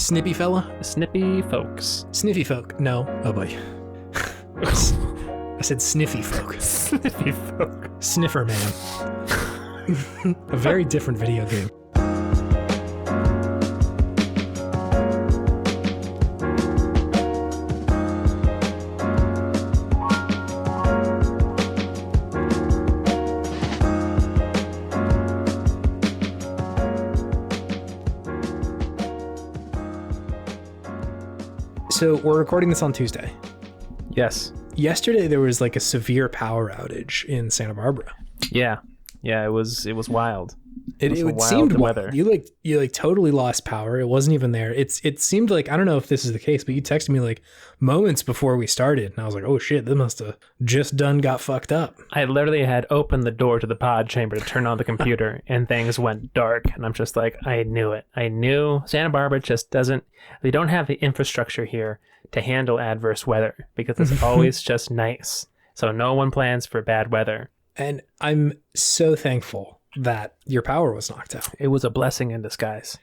Snippy fella? Snippy folks. Sniffy folk. No. Oh boy. I said sniffy folk. Snippy folk. Snifferman. A very different video game. So we're recording this on Tuesday. Yes. Yesterday there was like a severe power outage in Santa Barbara. Yeah. It was wild. It seemed weather. You like totally lost power. It wasn't even there. It seemed like, I don't know if this is the case, but you texted me like moments before we started, and I was like, oh shit, this must have just got fucked up. I literally had opened the door to the pod chamber to turn on the computer, and things went dark, and I'm just like, I knew it. I knew Santa Barbara just doesn't. They don't have the infrastructure here to handle adverse weather because it's always just nice. So no one plans for bad weather. And I'm so thankful that your power was knocked out. It was a blessing in disguise.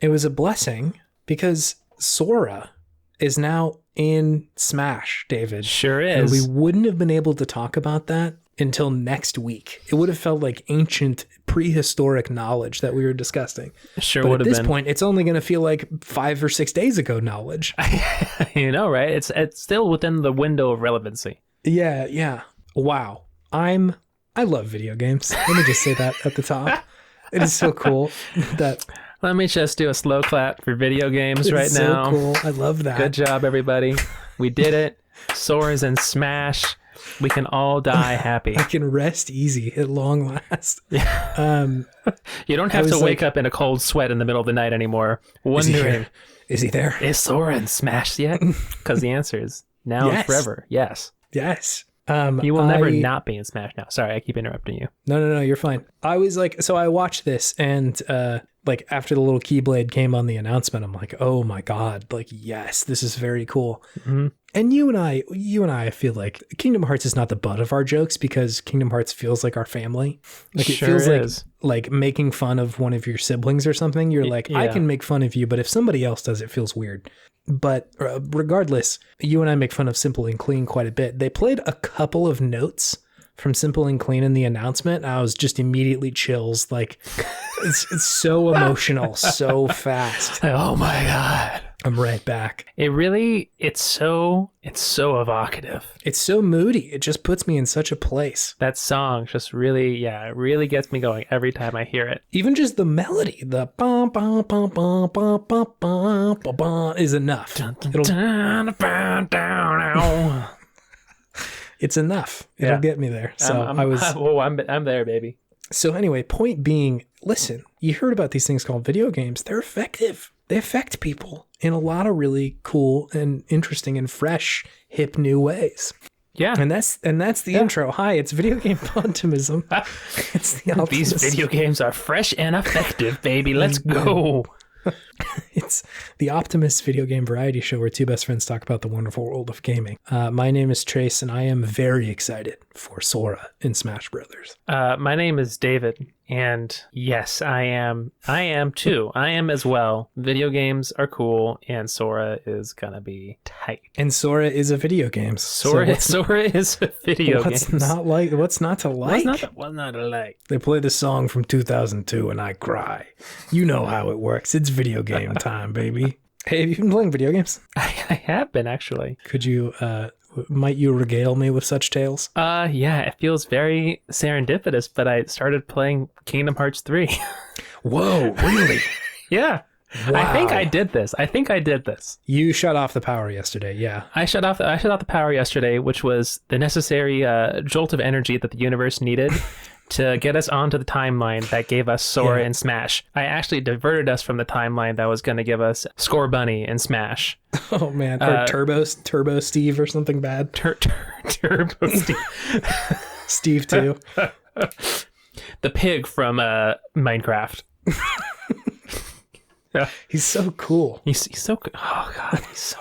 It was a blessing because Sora is now in Smash, David. Sure is. And we wouldn't have been able to talk about that until next week. It would have felt like ancient prehistoric knowledge that we were discussing. Sure but would have been. At this point, it's only going to feel like 5 or 6 days ago knowledge. You know, right? It's still within the window of relevancy. Yeah. Wow. I love video games. Let me just say that at the top. It is so cool that... Let me just do a slow clap for video games right now. So cool. I love that. Good job, everybody. We did it. Sora's in Smash. We can all die happy. I can rest easy at long last. Yeah. You don't have to wake up in a cold sweat in the middle of the night anymore, wondering, is he there? Is Sora in Smash yet? Because the answer is now and forever. Yes. He will never not be in Smash now. Sorry, I keep interrupting you. No, you're fine. I was like, so I watched this, and like after the little Keyblade came on the announcement, I'm like, oh my God, like, yes, this is very cool. Mm-hmm. And you and I feel like Kingdom Hearts is not the butt of our jokes because Kingdom Hearts feels like our family. Like it sure feels like making fun of one of your siblings or something. You're like, yeah. I can make fun of you, but if somebody else does, it feels weird. But regardless, you and I make fun of Simple and Clean quite a bit. They played a couple of notes from Simple and Clean in the announcement. I was just immediately chills. Like it's so emotional, so fast. Oh my God. I'm right back. It's so evocative. It's so moody. It just puts me in such a place. That song just really gets me going every time I hear it. Even just the melody, the bum bum bum bum bum bum bum bum bum is enough. It's enough. It'll get me there. So I'm there, baby. So anyway, point being, listen, you heard about these things called video games. They're effective. They affect people in a lot of really cool and interesting and fresh, hip new ways. Yeah. And that's the intro. Hi, it's Video Game Podtimism. It's the Optimist. These video games are fresh and effective, baby. Let's go. It's the Optimist video game variety show where two best friends talk about the wonderful world of gaming. My name is Trace, and I am very excited for Sora in Smash Brothers. My name is David, and yes, I am too. I am as well. Video games are cool, and Sora is gonna be tight. And Sora is a video game. Sora is a video game. What's not to like? What's not to like? They play the song from 2002, and I cry. You know how it works. It's video game time, baby. Hey, have you been playing video games? I have been, actually. Could you, might you regale me with such tales? Yeah, it feels very serendipitous, but I started playing Kingdom Hearts 3. Whoa, really? Yeah. Wow. I think I did this. You shut off the power yesterday, yeah. I shut off the power yesterday, which was the necessary jolt of energy that the universe needed to get us onto the timeline that gave us Sora and Smash. I actually diverted us from the timeline that was going to give us Score Bunny and Smash. Oh man, or Turbo Steve or something bad. Turbo Steve. Steve 2. The pig from Minecraft. Yeah. He's so cool. He's so cool. Oh God, he's so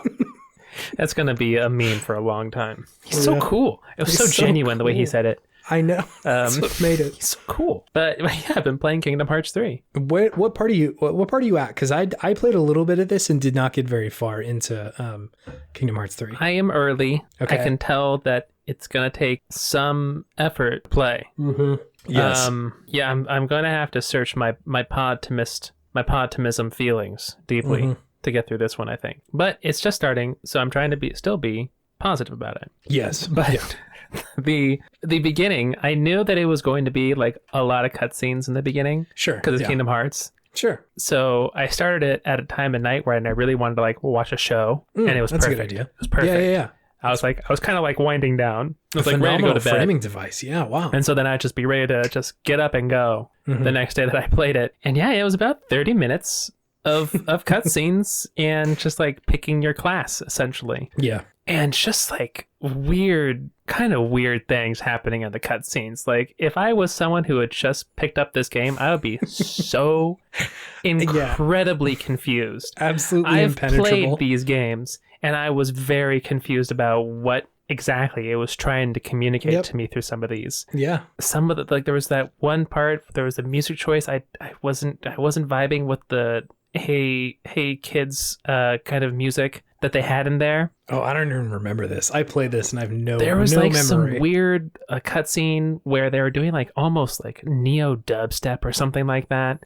That's going to be a meme for a long time. He's so cool. It was so genuine the way he said it. I know. That's what made it. He's so cool. But yeah, I've been playing Kingdom Hearts 3. What part are you at? Because I played a little bit of this and did not get very far into Kingdom Hearts 3. I am early. Okay. I can tell that it's going to take some effort to play. Mm-hmm. Yes. Yeah, I'm going to have to search my Podtimism feelings deeply to get through this one, I think. But it's just starting, so I'm trying to still be positive about it. Yes. But the beginning, I knew that it was going to be like a lot of cutscenes in the beginning. Sure. Because it's Kingdom Hearts. Sure. So I started it at a time of night where I really wanted to like watch a show, and it was that's perfect. A good idea. It was perfect. Yeah. I was kind of like winding down. I was like ready to go to bed. Framing device. Yeah. Wow. And so then I'd just be ready to just get up and go the next day that I played it. And yeah, it was about 30 minutes of cutscenes and just like picking your class essentially. Yeah. And just like kind of weird things happening in the cutscenes. Like if I was someone who had just picked up this game, I would be so incredibly confused. Absolutely impenetrable. I've played these games and I was very confused about what exactly it was trying to communicate to me through some of these. Yeah. Some of the, like there was that one part, there was a music choice. I wasn't vibing with the hey kids kind of music that they had in there. Oh, I don't even remember this. I played this and I have no There was like memory. some weird cutscene where they were doing like almost like neo dubstep or something like that.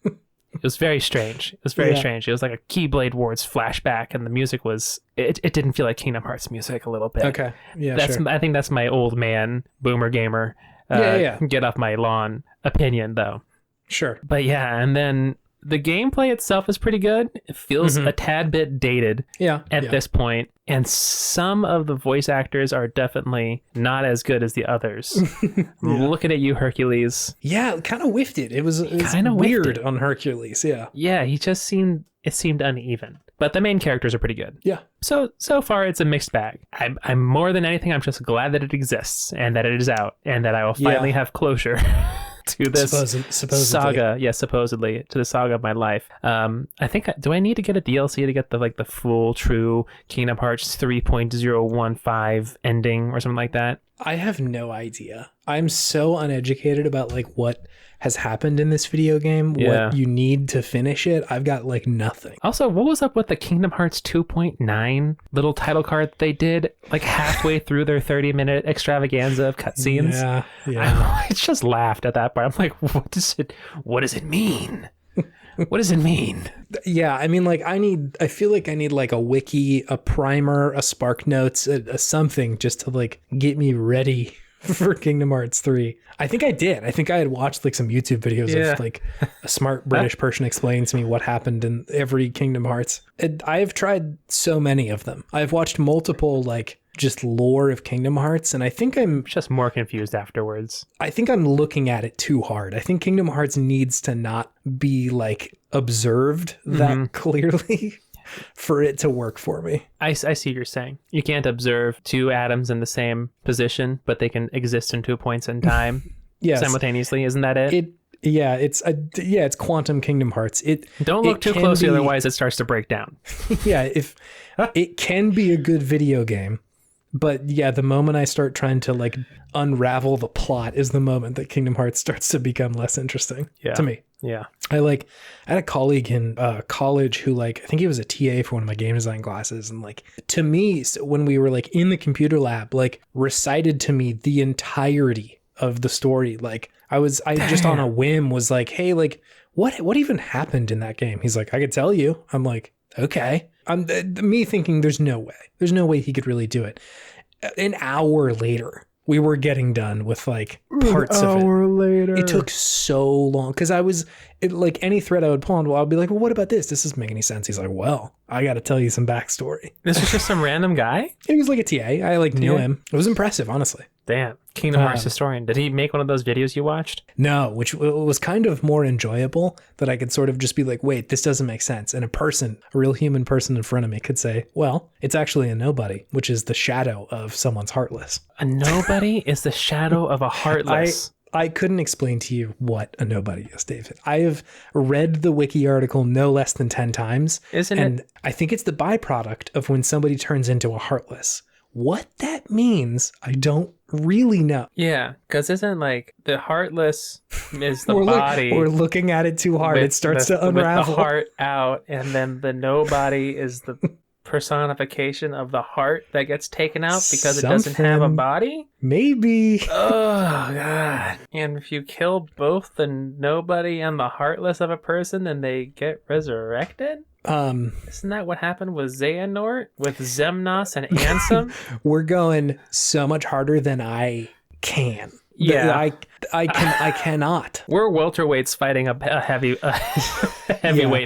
It was very strange. It was very strange. It was like a Keyblade Wars flashback, and the music was it didn't feel like Kingdom Hearts music a little bit. Okay. Yeah. I think that's my old man boomer gamer. Get off my lawn opinion though. Sure. But yeah, and then the gameplay itself is pretty good. It feels a tad bit dated at this point, and some of the voice actors are definitely not as good as the others. Looking at you, Hercules. Yeah, kind of whiffed it. It was kind of weird on Hercules. Yeah. Yeah, it seemed uneven. But the main characters are pretty good. Yeah. So far, it's a mixed bag. I'm more than anything, I'm just glad that it exists and that it is out and that I will finally have closure to this saga. Yeah, supposedly to the saga of my life. I think do I need to get a DLC to get the full true Kingdom Hearts 3.015 ending or something like that? I have no idea. I'm so uneducated about like what has happened in this video game, what you need to finish it. I've got like nothing. Also, what was up with the Kingdom Hearts 2.9 little title card that they did like halfway through their 30-minute extravaganza of cutscenes? Yeah. I just laughed at that part. I'm like, what does it mean? What does it mean? Yeah, I mean, like, I feel like I need like a wiki, a primer, a Spark Notes, a something just to like get me ready for Kingdom Hearts 3. I think I did. I think I had watched like some YouTube videos of like a smart British person explaining to me what happened in every Kingdom Hearts. I've tried so many of them. I've watched multiple like just lore of Kingdom Hearts, and I think I'm just more confused afterwards. I think I'm looking at it too hard. I think Kingdom Hearts needs to not be like observed that clearly for it to work for me. I see what you're saying. You can't observe two atoms in the same position, but they can exist in 2 points in time simultaneously. Isn't that it? It's quantum Kingdom Hearts. Don't look too closely, otherwise it starts to break down. If it can be a good video game, but yeah, the moment I start trying to like unravel the plot is the moment that Kingdom Hearts starts to become less interesting to me. Yeah. I had a colleague in college who like, I think he was a TA for one of my game design classes. And like, to me, when we were like in the computer lab, like recited to me the entirety of the story. Like I just on a whim was like, hey, like what even happened in that game? He's like, I could tell you. I'm like, okay. I'm me thinking there's no way he could really do it. An hour later, we were getting done with like parts of it. An hour later. It took so long because like any thread I would pull on, I'd be like, well, what about this? This doesn't make any sense. He's like, well, I got to tell you some backstory. This was just some random guy? He was like a TA. I like knew him. It was impressive, honestly. Damn. Kingdom Hearts historian. Did he make one of those videos you watched? No, which was kind of more enjoyable that I could sort of just be like, wait, this doesn't make sense. And a real human person in front of me could say, well, it's actually a nobody, which is the shadow of someone's heartless. A nobody is the shadow of a heartless. I couldn't explain to you what a nobody is, David. I have read the wiki article no less than 10 times. Isn't it? And I think it's the byproduct of when somebody turns into a heartless. What that means, I don't really know. Yeah, because isn't like the heartless is the we're body. We're looking at it too hard. It starts to unravel. With the heart out, and then the nobody is the personification of the heart that gets taken out because it doesn't have a body? Maybe. Oh, God. And if you kill both the nobody and the heartless of a person, then they get resurrected? Isn't that what happened with Xehanort, with Zemnos and Ansem? We're going so much harder than I can. Yeah, I cannot. We're welterweights fighting a heavyweight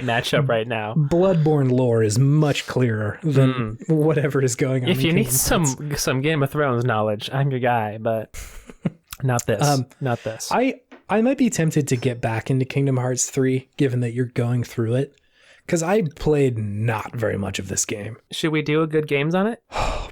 matchup right now. Bloodborne lore is much clearer than whatever is going on. If you need some Game of Thrones knowledge, I'm your guy, but not this. Not this. I might be tempted to get back into Kingdom Hearts 3, given that you're going through it, because I played not very much of this game. Should we do a good games on it?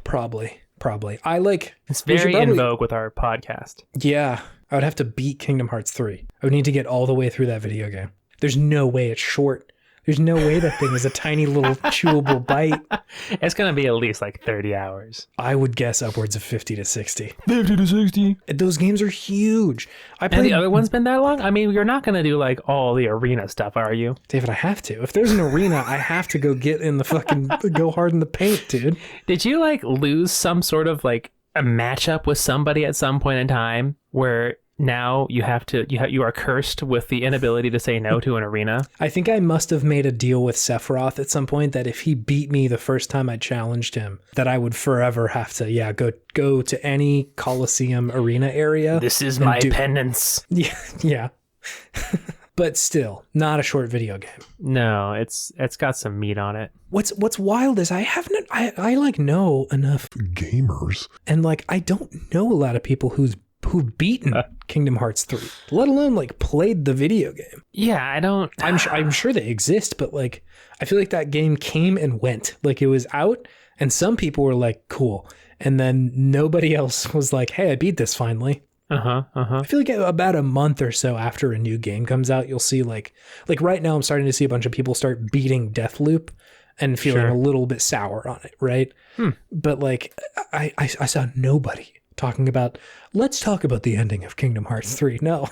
Probably. It's very in vogue with our podcast. Yeah, I would have to beat Kingdom Hearts 3. I would need to get all the way through that video game. There's no way it's short. There's no way that thing is a tiny little chewable bite. It's going to be at least like 30 hours. I would guess upwards of 50 to 60. 50 to 60. Those games are huge. And the other one's been that long? I mean, you're not going to do like all the arena stuff, are you? David, I have to. If there's an arena, I have to go get in the fucking, go hard in the paint, dude. Did you like lose some sort of like a matchup with somebody at some point in time where now you are cursed with the inability to say no to an arena? I think I must have made a deal with Sephiroth at some point that if he beat me the first time I challenged him, that I would forever have to, go to any Coliseum arena area. This is my penance. Yeah. But still, not a short video game. No, it's got some meat on it. What's wild is I know enough gamers, and like I don't know a lot of people who've beaten Kingdom Hearts 3, let alone like played the video game. Yeah, I don't. I'm sure they exist, but like I feel like that game came and went. Like it was out, and some people were like, "Cool," and then nobody else was like, "Hey, I beat this finally." I feel like about a month or so after a new game comes out, you'll see like right now I'm starting to see a bunch of people start beating Deathloop and feeling a little bit sour on it, right? But like I saw nobody talking about, let's talk about the ending of Kingdom Hearts 3. No,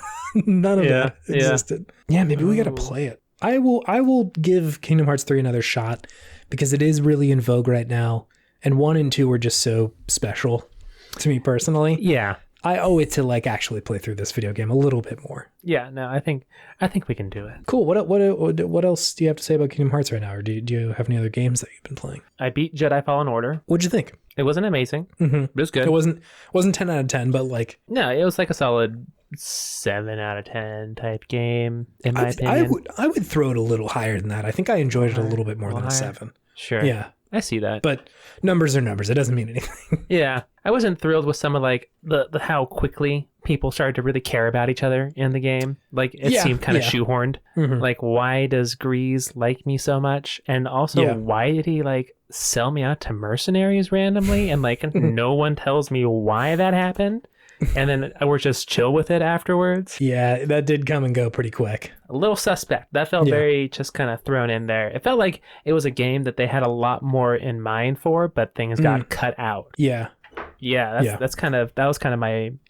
none of that existed. Yeah, maybe we got to play it. I will give Kingdom Hearts 3 another shot because it is really in vogue right now. And 1 and 2 were just so special to me personally. Yeah. I owe it to like actually play through this video game a little bit more. Yeah, no, I think we can do it. Cool. What else do you have to say about Kingdom Hearts right now, or do you have any other games that you've been playing? I beat Jedi Fallen Order. What'd you think? It wasn't amazing. It was good. It wasn't 10 out of 10, but like no, it was like a solid 7 out of 10 type game in my opinion. I would throw it a little higher than that. I think I enjoyed it a little bit more than a 7. Sure. Yeah. I see that. But numbers are numbers. It doesn't mean anything. Yeah. I wasn't thrilled with some of like the how quickly people started to really care about each other in the game. Like it seemed kind of shoehorned. Like, why does Grease like me so much? And also why did he like sell me out to mercenaries randomly? And like no one tells me why that happened. And then we're just chill with it afterwards. Yeah, that did come and go pretty quick. A little suspect. That felt very just kind of thrown in there. It felt like it was a game that they had a lot more in mind for, but things got cut out. Yeah. Yeah, that was kind of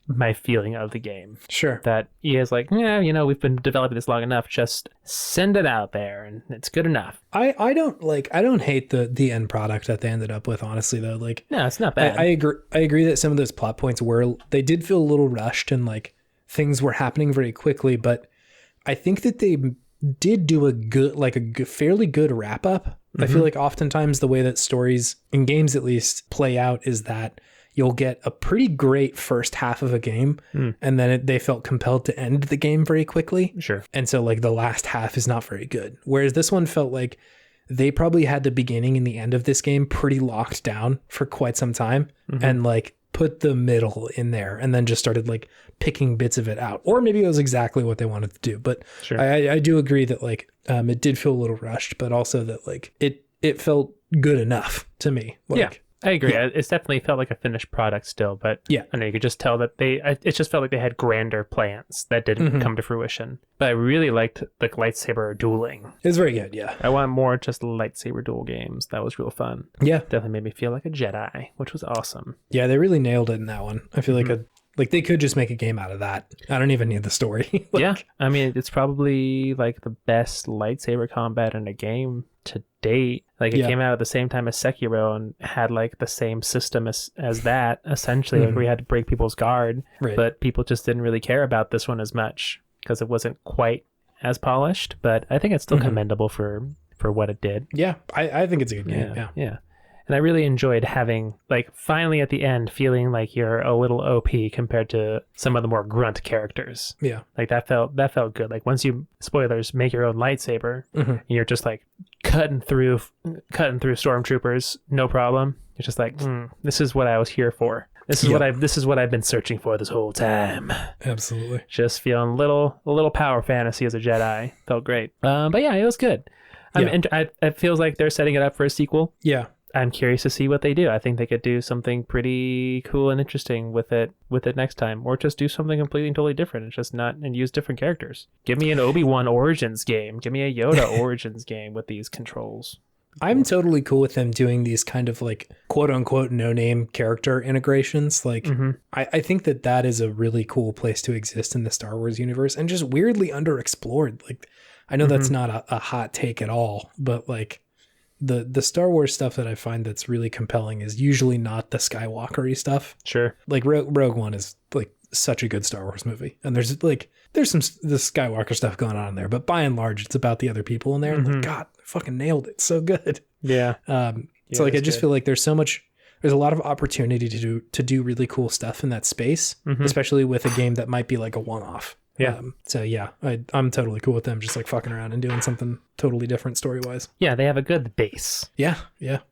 my feeling of the game. Sure. That EA's like, yeah, we've been developing this long enough. Just send it out there, and it's good enough. I don't hate the end product that they ended up with. Honestly, though, like no, it's not bad. I agree that some of those plot points they did feel a little rushed and like things were happening very quickly. But I think that they did do a fairly good wrap up. I feel like oftentimes the way that stories in games at least play out is that you'll get a pretty great first half of a game, and then they felt compelled to end the game very quickly. Sure. And so like the last half is not very good. Whereas this one felt like they probably had the beginning and the end of this game pretty locked down for quite some time, and like put the middle in there and then just started like picking bits of it out. Or maybe it was exactly what they wanted to do. But sure. I do agree that like it did feel a little rushed, but also that like it felt good enough to me. Like, I agree. It's definitely felt like a finished product still, but yeah, I know you could just tell that it just felt like they had grander plans that didn't come to fruition. But I really liked the lightsaber dueling. It's very good, yeah. I want more just lightsaber duel games. That was real fun. Yeah. Definitely made me feel like a Jedi, which was awesome. Yeah, they really nailed it in that one. I feel like they could just make a game out of that. I don't even need the story. Yeah. I mean, it's probably like the best lightsaber combat in a game to date. Like it came out at the same time as Sekiro and had like the same system as that, essentially. Like we had to break people's guard, but people just didn't really care about this one as much because it wasn't quite as polished. But I think it's still commendable for what it did. Yeah, I think it's a good game. Yeah. And I really enjoyed having, like, finally at the end, feeling like you're a little OP compared to some of the more grunt characters. Yeah. Like, that felt good. Like, once you, spoilers, make your own lightsaber, and you're just, like, cutting through stormtroopers, no problem. You're just like, this is what I was here for. This is what I've been searching for this whole time. Absolutely. Just feeling a little power fantasy as a Jedi. Felt great. But yeah, it was good. It feels like they're setting it up for a sequel. Yeah. I'm curious to see what they do. I think they could do something pretty cool and interesting with it next time, or just do something completely and totally different and just not and use different characters. Give me an Obi-Wan Origins game. Give me a Yoda Origins game with these controls. I'm totally cool with them doing these kind of like quote unquote no-name character integrations. Like I think that is a really cool place to exist in the Star Wars universe and just weirdly underexplored. Like I know that's not a hot take at all, but like the Star Wars stuff that I find that's really compelling is usually not the Skywalker-y stuff. Sure. Like Rogue One is like such a good Star Wars movie. And there's some the Skywalker stuff going on in there, but by and large it's about the other people in there. And like, God, I fucking nailed it. So good. Yeah. So like I just feel like there's a lot of opportunity to do really cool stuff in that space, especially with a game that might be like a one-off. Yeah. So yeah, I'm totally cool with them just like fucking around and doing something totally different story-wise. Yeah, they have a good base. Yeah.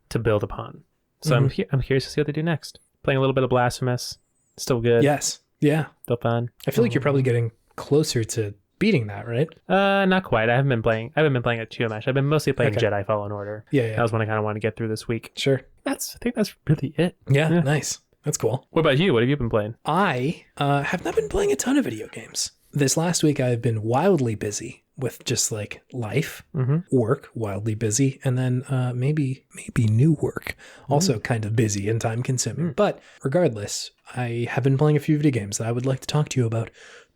To build upon. So I'm curious to see what they do next. Playing a little bit of Blasphemous. Still good. Yes. Yeah. Still fun. I feel like you're probably getting closer to beating that, right? Not quite. I haven't been playing it too much. I've been mostly playing Jedi Fallen Order. Yeah. That was one I kind of wanted to get through this week. Sure. I think that's really it. Yeah. Nice. That's cool. What about you? What have you been playing? I have not been playing a ton of video games. This last week, I've been wildly busy with just like life, work, wildly busy, and then maybe new work, also kind of busy and time consuming. But regardless, I have been playing a few video games that I would like to talk to you about.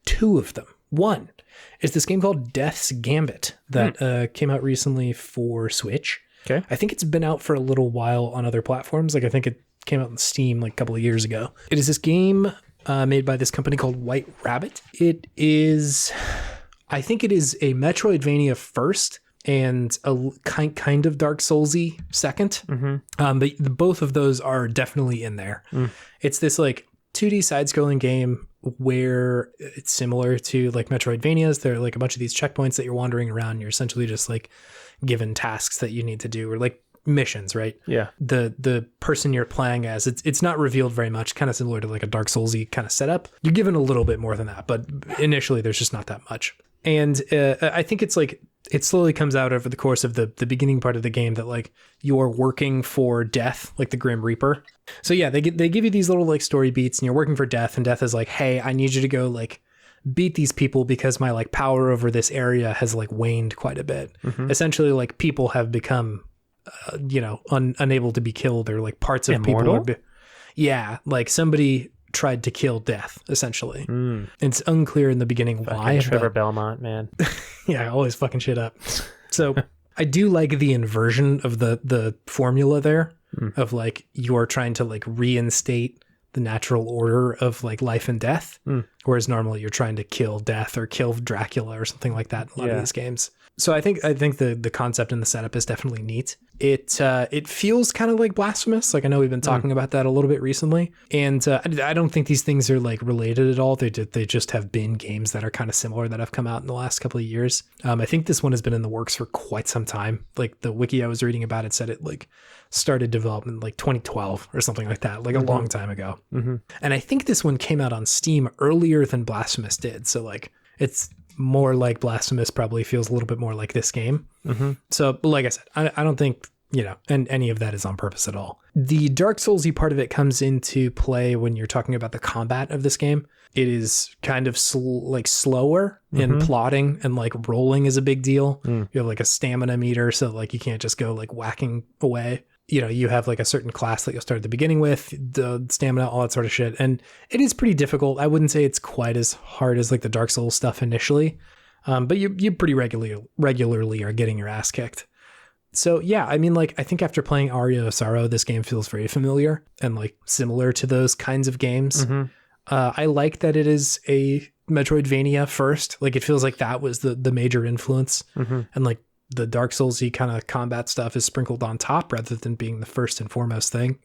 Two of them. One is this game called Death's Gambit that came out recently for Switch. Okay. I think it's been out for a little while on other platforms. Like I think it came out on Steam like a couple of years ago. It is this game made by this company called White Rabbit. It is, I think it is a Metroidvania first and a kind of Dark Soulsy second. But both of those are definitely in there. It's this like 2D side-scrolling game where it's similar to like Metroidvanias. There are like a bunch of these checkpoints that you're wandering around. You're essentially just like given tasks that you need to do, or like missions, right? Yeah. The person you're playing as, it's not revealed very much, kind of similar to like a Dark Soulsy kind of setup. You're given a little bit more than that, but initially there's just not that much. And I think it's like it slowly comes out over the course of the beginning part of the game that like you're working for Death, like the Grim Reaper. So yeah, they give you these little like story beats and you're working for Death, and Death is like, hey, I need you to go like beat these people because my like power over this area has like waned quite a bit. Essentially, like people have become unable to be killed, or like parts of Immortal? people are like somebody tried to kill Death, essentially. It's unclear in the beginning why. Trevor Belmont, man. Yeah, always fucking shit up. So I do like the inversion of the formula there of like you're trying to like reinstate the natural order of like life and death, whereas normally you're trying to kill Death or kill Dracula or something like that in a lot of these games. So I think the concept and the setup is definitely neat. It feels kind of like Blasphemous. Like I know we've been talking about that a little bit recently, and I don't think these things are like related at all. They just have been games that are kind of similar that have come out in the last couple of years. I think this one has been in the works for quite some time. Like the wiki I was reading about it said it like started development like 2012 or something like that, like a long time ago. And I think this one came out on Steam earlier than Blasphemous did. So like it's more like Blasphemous probably feels a little bit more like this game. So like I said, I don't think and any of that is on purpose at all. The Dark Souls-y part of it comes into play when you're talking about the combat of this game. It is kind of slower in plotting, and like rolling is a big deal. You have like a stamina meter, so like you can't just go like whacking away. You have like a certain class that you'll start at the beginning with, the stamina, all that sort of shit. And it is pretty difficult. I wouldn't say it's quite as hard as like the Dark Souls stuff initially, but you pretty regularly are getting your ass kicked. So yeah, I mean, like, I think after playing Aria of Sorrow, this game feels very familiar and like similar to those kinds of games. I like that it is a Metroidvania first. Like, it feels like that was the major influence, and like the Dark Souls-y kind of combat stuff is sprinkled on top rather than being the first and foremost thing.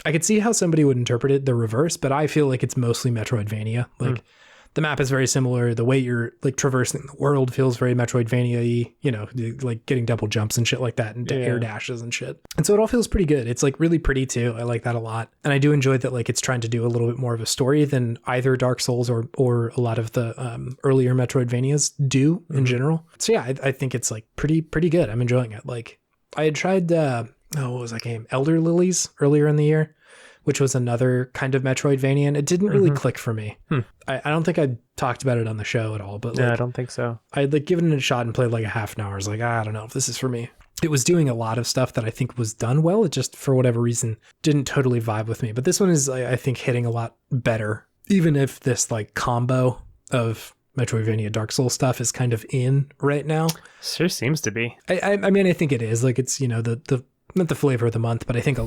I could see how somebody would interpret it the reverse, but I feel like it's mostly Metroidvania. Like, the map is very similar. The way you're like traversing the world feels very Metroidvania-y, like getting double jumps and shit like that, and air dashes and shit. And so it all feels pretty good. It's like really pretty too. I like that a lot. And I do enjoy that like it's trying to do a little bit more of a story than either Dark Souls or a lot of the earlier Metroidvanias do in general. So yeah, I think it's like pretty good. I'm enjoying it. Like, I had tried, what was that game? Elder Lilies earlier in the year, which was another kind of Metroidvania, and it didn't really click for me. I don't think I talked about it on the show at all, but like, I don't think so. I'd like given it a shot and played like a half an hour. I was like, I don't know if this is for me. It was doing a lot of stuff that I think was done well. It just, for whatever reason, didn't totally vibe with me. But this one is, I think, hitting a lot better, even if this like combo of Metroidvania Dark Souls stuff is kind of in right now. Sure seems to be. I mean, I think it is. Like, it's, the not the flavor of the month, but I think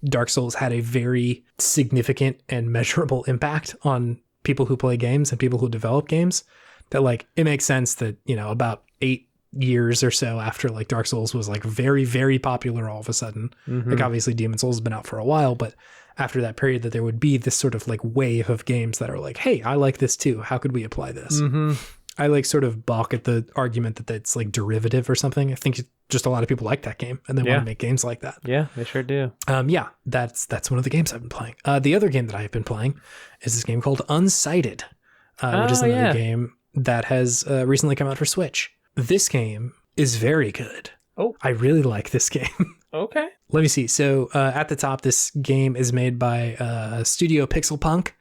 Dark Souls had a very significant and measurable impact on people who play games and people who develop games, that like, it makes sense that, about 8 years or so after like Dark Souls was like very, very popular all of a sudden, like obviously Demon's Souls has been out for a while, but after that period, that there would be this sort of like wave of games that are like, hey, I like this too. How could we apply this? I like sort of balk at the argument that it's like derivative or something. I think just a lot of people like that game and they want to make games like that. Yeah, they sure do. That's one of the games I've been playing. The other game that I have been playing is this game called Unsighted, which is another game that has recently come out for Switch. This game is very good. Oh, I really like this game. Okay. Let me see. So at the top, this game is made by Studio Pixel Punk,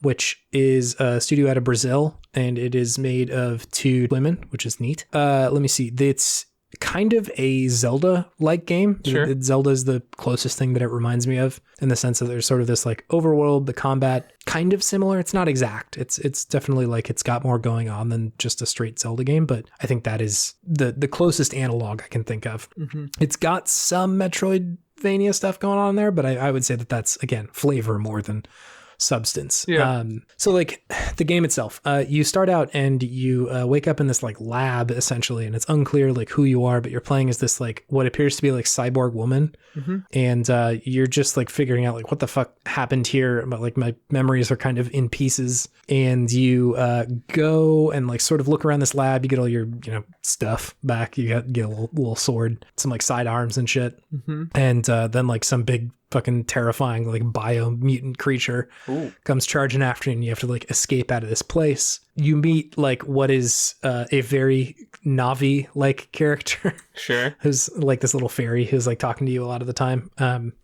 which is a studio out of Brazil, and it is made of 2 women, which is neat. Let me see. It's kind of a Zelda-like game. Sure. Zelda is the closest thing that it reminds me of, in the sense that there's sort of this like overworld, the combat kind of similar. It's not exact. It's definitely like it's got more going on than just a straight Zelda game, but I think that is the closest analog I can think of. It's got some Metroidvania stuff going on there, but I would say that that's, again, flavor more than substance. So like the game itself, you start out and you wake up in this like lab essentially, and it's unclear like who you are, but you're playing as this like what appears to be like cyborg woman, and you're just like figuring out like what the fuck happened here, but like my memories are kind of in pieces, and you go and like sort of look around this lab. You get all your stuff back. You get a little sword, some like sidearms and shit, and then like some big fucking terrifying like bio-mutant creature comes charging after you, and you have to like escape out of this place. You meet like what is a very Navi-like character. Sure. Who's like this little fairy who's like talking to you a lot of the time.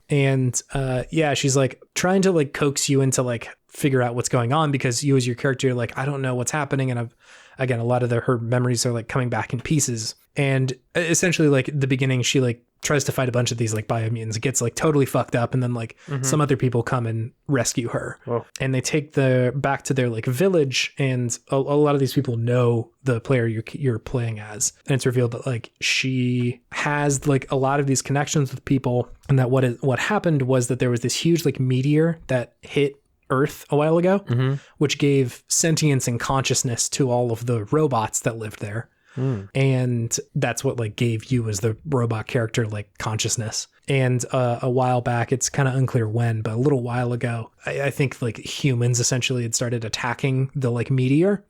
She's like trying to like coax you into like figure out what's going on, because you as your character, like, I don't know what's happening. And again, a lot of her memories are like coming back in pieces. And essentially like at the beginning, she like tries to fight a bunch of these like biomutants. It gets like totally fucked up, and then like some other people come and rescue her. Whoa. And they take back to their like village, and a lot of these people know the player you're playing as, and it's revealed that like she has like a lot of these connections with people, and that what happened was that there was this huge like meteor that hit Earth a while ago, which gave sentience and consciousness to all of the robots that lived there. And that's what like gave you as the robot character like consciousness. And a while back, it's kind of unclear when, but a little while ago, I think like humans essentially had started attacking the like meteor,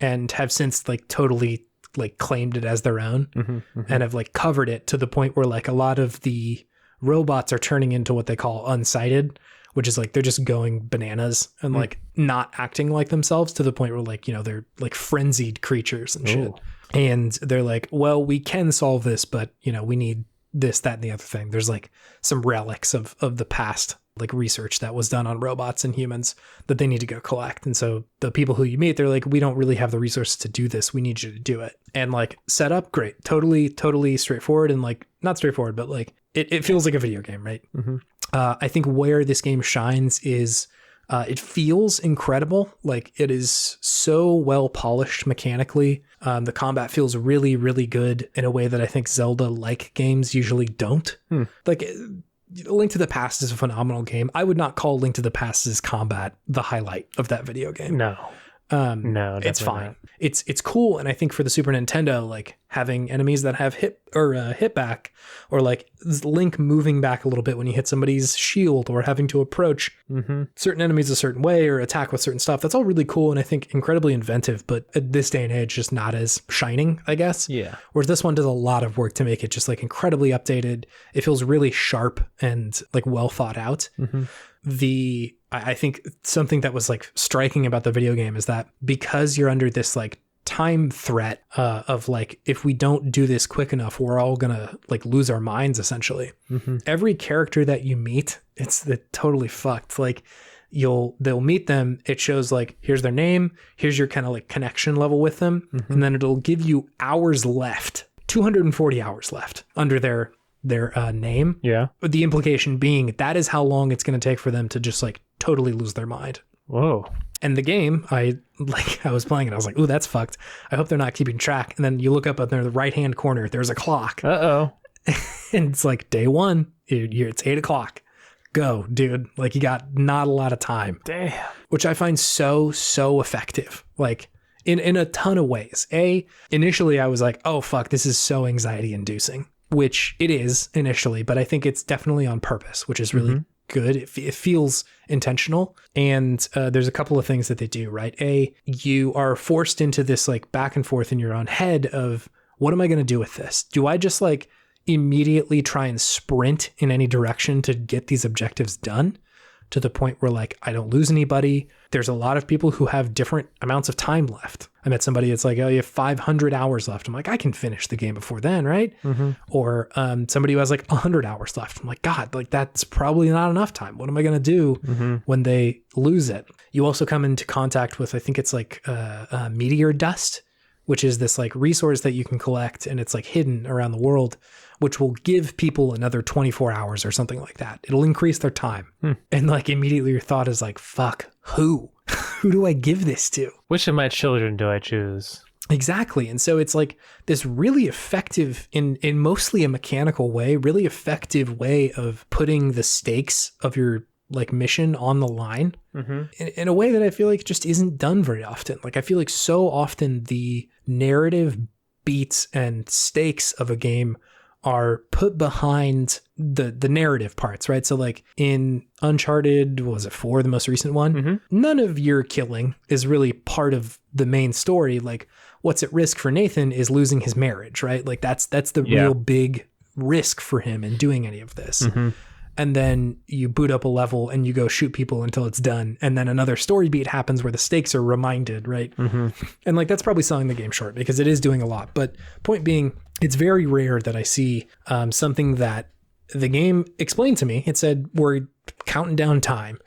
and have since like totally like claimed it as their own, and have like covered it to the point where like a lot of the robots are turning into what they call Unsighted, which is like they're just going bananas and like not acting like themselves, to the point where like, they're like frenzied creatures and shit. And they're like, well, we can solve this, but we need this, that, and the other thing. There's like some relics of the past, like research that was done on robots and humans that they need to go collect. And so the people who you meet, they're like, we don't really have the resources to do this. We need you to do it. And like setup, great. Totally straightforward. And like, not straightforward, but like it feels like a video game, right? Mm-hmm. I think where this game shines is it feels incredible. Like it is so well polished mechanically. The combat feels really, really good in a way that I think Zelda-like games usually don't. Like Link to the Past is a phenomenal game. I would not call Link to the Past's combat the highlight of that video game. No, it's fine. Not. It's cool, and I think for the Super Nintendo, like having enemies that have hit back, or like Link moving back a little bit when you hit somebody's shield, or having to approach certain enemies a certain way or attack with certain stuff. That's all really cool, and I think incredibly inventive. But at this day and age, just not as shining, I guess. Yeah. Whereas this one does a lot of work to make it just like incredibly updated. It feels really sharp and like well thought out. I think something that was like striking about the video game is that because you're under this like time threat of like, if we don't do this quick enough, we're all gonna like lose our minds essentially. Every character that you meet, it's totally fucked. Like they'll meet them. It shows like, here's their name. Here's your kind of like connection level with them. And then it'll give you hours left, 240 hours left under their name. Yeah. The implication being that is how long it's going to take for them to just like totally lose their mind. Whoa. And the game, I was playing it. I was like, ooh, that's fucked. I hope they're not keeping track. And then you look up in the right-hand corner, there's a clock. Uh-oh. And it's like day one, it's 8 o'clock. Go, dude. Like you got not a lot of time. Damn. Which I find so effective. Like in a ton of ways. Initially I was like, oh fuck, this is so anxiety inducing. Which it is initially, but I think it's definitely on purpose, which is really good. It feels intentional. And there's a couple of things that they do, right? You are forced into this like back and forth in your own head of, what am I going to do with this? Do I just like immediately try and sprint in any direction to get these objectives done to the point where like I don't lose anybody? There's a lot of people who have different amounts of time left. I met somebody that's like, oh, you have 500 hours left. I'm like, I can finish the game before then, right? Or somebody who has like 100 hours left. I'm like, God, like that's probably not enough time. What am I going to do when they lose it? You also come into contact with, I think it's like meteor dust, which is this like resource that you can collect, and it's like hidden around the world, which will give people another 24 hours or something like that. It'll increase their time. And like immediately your thought is like, fuck, who do I give this to? Which of my children do I choose? Exactly. And so it's like this really effective, in mostly a mechanical way, really effective way of putting the stakes of your like mission on the line in a way that I feel like just isn't done very often. Like I feel like so often the narrative beats and stakes of a game are put behind the narrative parts, right? So like in Uncharted, was it 4, the most recent one? None of your killing is really part of the main story. Like what's at risk for Nathan is losing his marriage, right? Like that's the real big risk for him in doing any of this. And then you boot up a level and you go shoot people until it's done. And then another story beat happens where the stakes are reminded, right? And like, that's probably selling the game short because it is doing a lot. But point being, it's very rare that I see something that the game explained to me. It said, we're counting down time,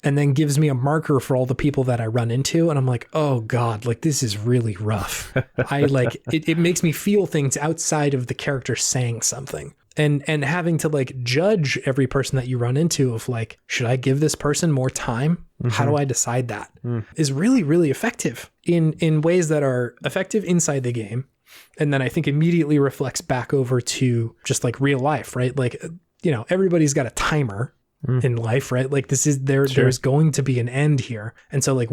and then gives me a marker for all the people that I run into. And I'm like, oh God, like this is really rough. I like, it makes me feel things outside of the character saying something. And having to like judge every person that you run into of like, should I give this person more time? How do I decide that? Is really, really effective in ways that are effective inside the game. And then I think immediately reflects back over to just like real life, right? Like, you know, everybody's got a timer in life, right? Like this is there's going to be an end here. And so like,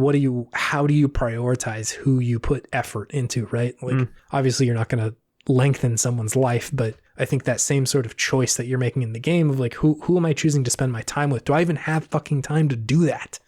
how do you prioritize who you put effort into, right? Like obviously you're not going to lengthen someone's life, but I think that same sort of choice that you're making in the game of like, who am I choosing to spend my time with? Do I even have fucking time to do that?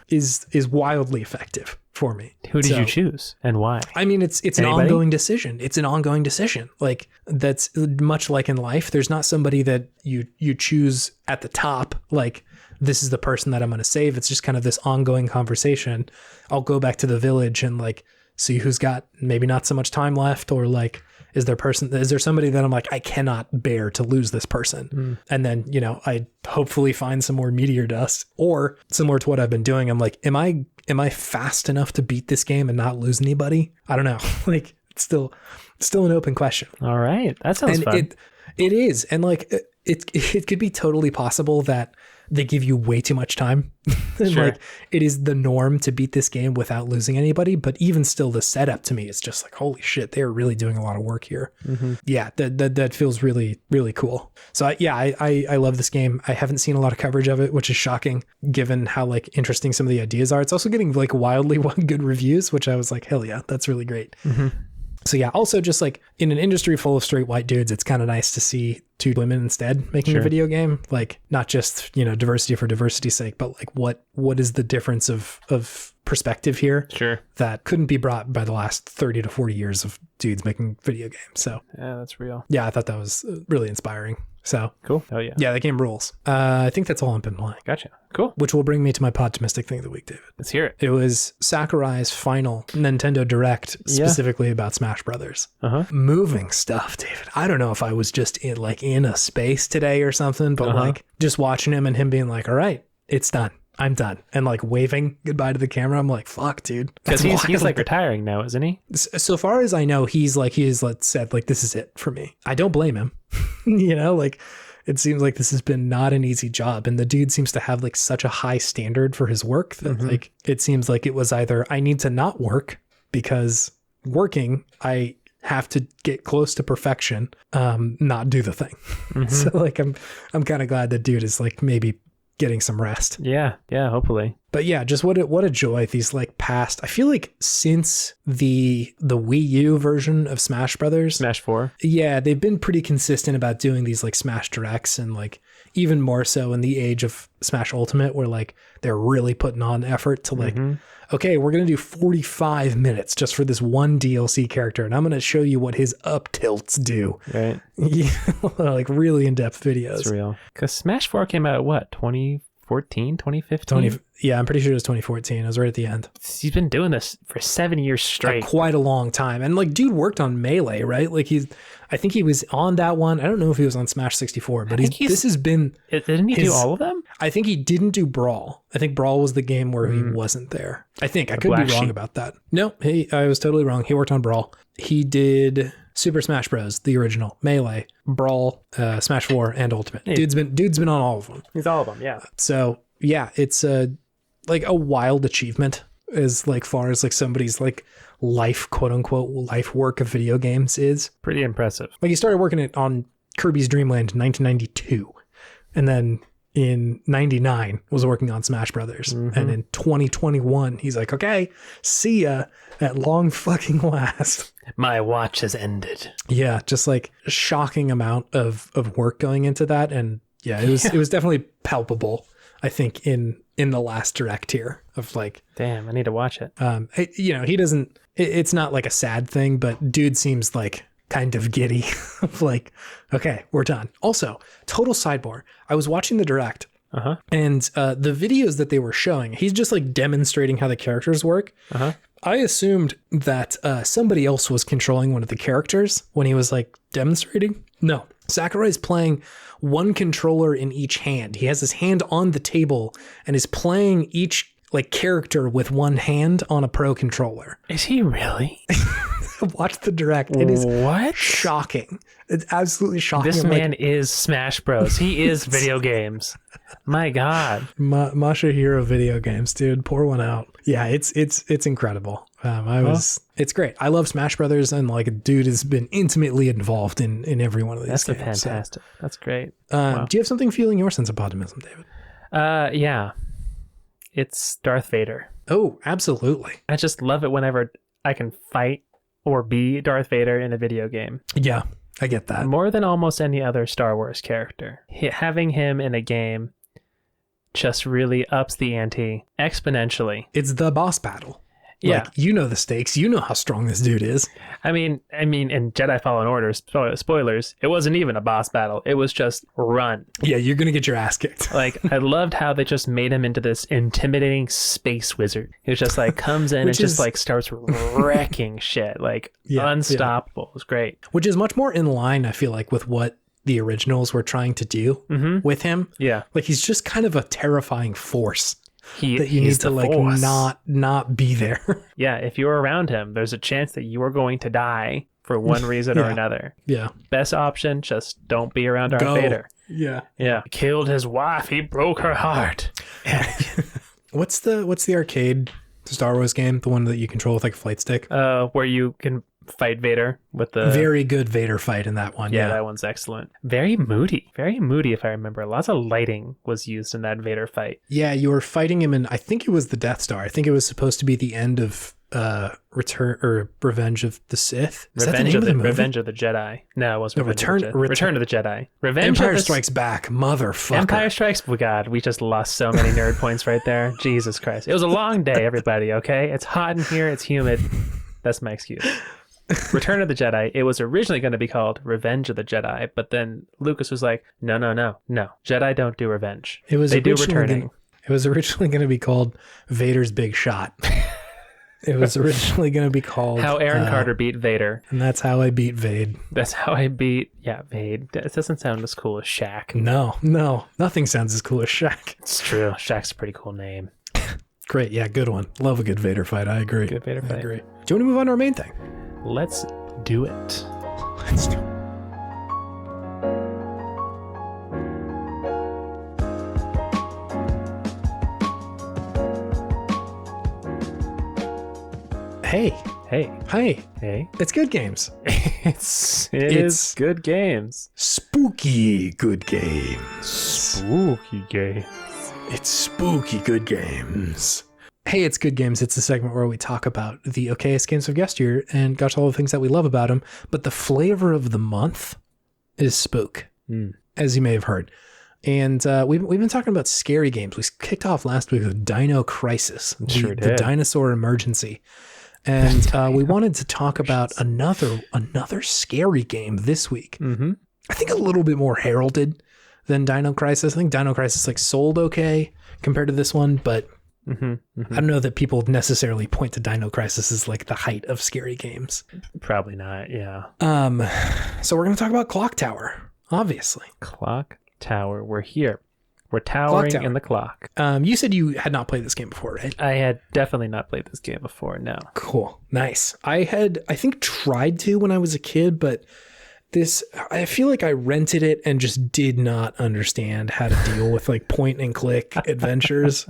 Is wildly effective for me. Who did you choose and why? I mean, it's an ongoing decision. It's an ongoing decision. Like that's much like in life. There's not somebody that you choose at the top. Like this is the person that I'm going to save. It's just kind of this ongoing conversation. I'll go back to the village and like see who's got maybe not so much time left, or like Is there somebody that I'm like, I cannot bear to lose this person? And then, you know, I hopefully find some more meteor dust, or similar to what I've been doing. I'm like, am I fast enough to beat this game and not lose anybody? I don't know. Like, it's still an open question. All right. That sounds fun. It is. And like, it could be totally possible that they give you way too much time. And Sure. like, it is the norm to beat this game without losing anybody. But even still, the setup to me is just like, holy shit, they're really doing a lot of work here. Yeah, that feels really, really cool. So I love this game. I haven't seen a lot of coverage of it, which is shocking given how like interesting some of the ideas are. It's also getting like wildly good reviews, which I was like, hell yeah, that's really great. So yeah, also just like in an industry full of straight white dudes, it's kind of nice to see two women instead making a video game. Like, not just, you know, diversity for diversity's sake, but like what is the difference of perspective here? Sure. That couldn't be brought by the last 30 to 40 years of dudes making video games. So Yeah, that's real. yeah, I thought that was really inspiring. So Cool. Oh yeah. yeah, the game rules. I think that's all I've been playing. Gotcha. Cool. Which will bring me to my Podtimistic thing of the week, David. Let's hear it. It was Sakurai's final Nintendo Direct, specifically about Smash Brothers. Moving stuff, David. I don't know if I was just in a space today or something, but like just watching him and him being like, all right, it's done. I'm done. And like waving goodbye to the camera. I'm like, fuck, dude. Because he's like retiring now, isn't he? So far as I know, he's said like, this is it for me. I don't blame him. You know, like, it seems like this has been not an easy job. And the dude seems to have like such a high standard for his work that like, it seems like it was either I need to not work because working, I have to get close to perfection, not do the thing. So like, I'm kind of glad that dude is like maybe getting some rest. Yeah, hopefully. But yeah, just what a joy these like past. I feel like since the Wii U version of Smash Brothers, Smash 4. yeah, they've been pretty consistent about doing these like Smash Directs, and like even more so in the age of Smash Ultimate, where like they're really putting on effort to like, okay, we're gonna do 45 minutes just for this one DLC character, and I'm gonna show you what his up tilts do. Right. Yeah, like really in-depth videos. It's real. Because Smash 4 came out, what, 2014, 2015? Yeah, I'm pretty sure it was 2014. It was right at the end. He's been doing this for 7 years straight. Quite a long time. And like, dude worked on Melee, right? Like I think he was on that one. I don't know if he was on Smash 64, but this has been... Didn't he do all of them? I think he didn't do Brawl. I think Brawl was the game where he wasn't there. I think. I could be wrong about that. No, I was totally wrong. He worked on Brawl. He did Super Smash Bros., the original, Melee, Brawl, Smash 4, and Ultimate. Hey. Dude's been on all of them. He's all of them, yeah. So yeah, it's like a wild achievement as like far as like somebody's like life, quote unquote, life work of video games is. Pretty impressive. Like, he started working on Kirby's Dream Land in 1992, and then in 99 was working on Smash Brothers. And in 2021 he's like, okay, see ya at long fucking last. My watch has ended. Yeah, just like a shocking amount of work going into that. And yeah, it was definitely palpable, I think, in the last Direct here of like, damn, I need to watch it. You know, he doesn't, it's not like a sad thing, but dude seems like kind of giddy of like, okay, we're done. Also, total sidebar, I was watching the Direct and the videos that they were showing, he's just like demonstrating how the characters work. I assumed that somebody else was controlling one of the characters when he was like demonstrating. No, Sakurai's playing one controller in each hand. He has his hand on the table and is playing each like character with one hand on a pro controller. Is he really? Watch the Direct. It is shocking. It's absolutely shocking. This man is Smash Bros. He is video games. My God. Masahiro video games, dude. Pour one out. Yeah, it's incredible. It's great. I love Smash Brothers, and like, dude has been intimately involved in every one of these games. That's fantastic. So. That's great. Wow. Do you have something fueling your sense of optimism, David? Yeah. It's Darth Vader. Oh, absolutely. I just love it whenever I can fight or be Darth Vader in a video game. Yeah, I get that. More than almost any other Star Wars character. Having him in a game just really ups the ante exponentially. It's the boss battle. Yeah. Like, you know the stakes. You know how strong this dude is. I mean, in Jedi Fallen Order, spoilers, it wasn't even a boss battle. It was just run. Yeah, you're going to get your ass kicked. Like, I loved how they just made him into this intimidating space wizard. He was just like, comes in and just like starts wrecking shit. Like, unstoppable. It was great. Which is much more in line, I feel like, with what the originals were trying to do with him. Yeah. Like, he's just kind of a terrifying force. That you he's need to like force. not be there. Yeah, if you're around him, there's a chance that you are going to die for one reason or another. Yeah. Best option, just don't be around Darth Vader. Yeah. Yeah. Killed his wife. He broke her heart. What's the arcade Star Wars game? The one that you control with like a flight stick? Where you can fight Vader with the very good Vader fight in that one. Yeah, that one's excellent. Very moody if I remember. Lots of lighting was used in that Vader fight. Yeah, you were fighting him in, I think it was the Death Star. I think it was supposed to be the end of Return or Revenge of the Sith. Revenge of the Jedi. No, it wasn't. Return of the Jedi. Empire Strikes Back, motherfucker. Empire Strikes. Oh God, we just lost so many nerd points right there. Jesus Christ! It was a long day, everybody. Okay, it's hot in here. It's humid. That's my excuse. Return of the Jedi. It was originally going to be called Revenge of the Jedi, but then Lucas was like, no. Jedi don't do revenge. They do returning. It was originally going to be called Vader's Big Shot. It was originally going to be called How Aaron Carter Beat Vader. And that's how I beat Vade. That's how I beat, Vade. It doesn't sound as cool as Shaq. No. Nothing sounds as cool as Shaq. It's true. Shaq's a pretty cool name. Great. Yeah, good one. Love a good Vader fight. I agree. Good Vader fight. I agree. Do you want to move on to our main thing? Let's do it. Let's do it. Hey. It's good games. It is good games. Spooky good games. Spooky games. It's spooky good games. Hey, it's good games. It's a segment where we talk about the okayest games of yesteryear and got all the things that we love about them. But the flavor of the month is spook, as you may have heard. And we've been talking about scary games. We kicked off last week with Dino Crisis, the dinosaur emergency. And we wanted to talk about another scary game this week. Mm-hmm. I think a little bit more heralded than Dino Crisis. I think Dino Crisis like sold okay compared to this one, but I don't know that people necessarily point to Dino Crisis as like the height of scary games. Probably not, yeah. So we're going to talk about Clock Tower, obviously. Clock Tower, we're here. We're towering in the clock. You said you had not played this game before, right? I had definitely not played this game before, no. Cool. Nice. I think tried to when I was a kid, but I feel like I rented it and just did not understand how to deal with like point and click adventures.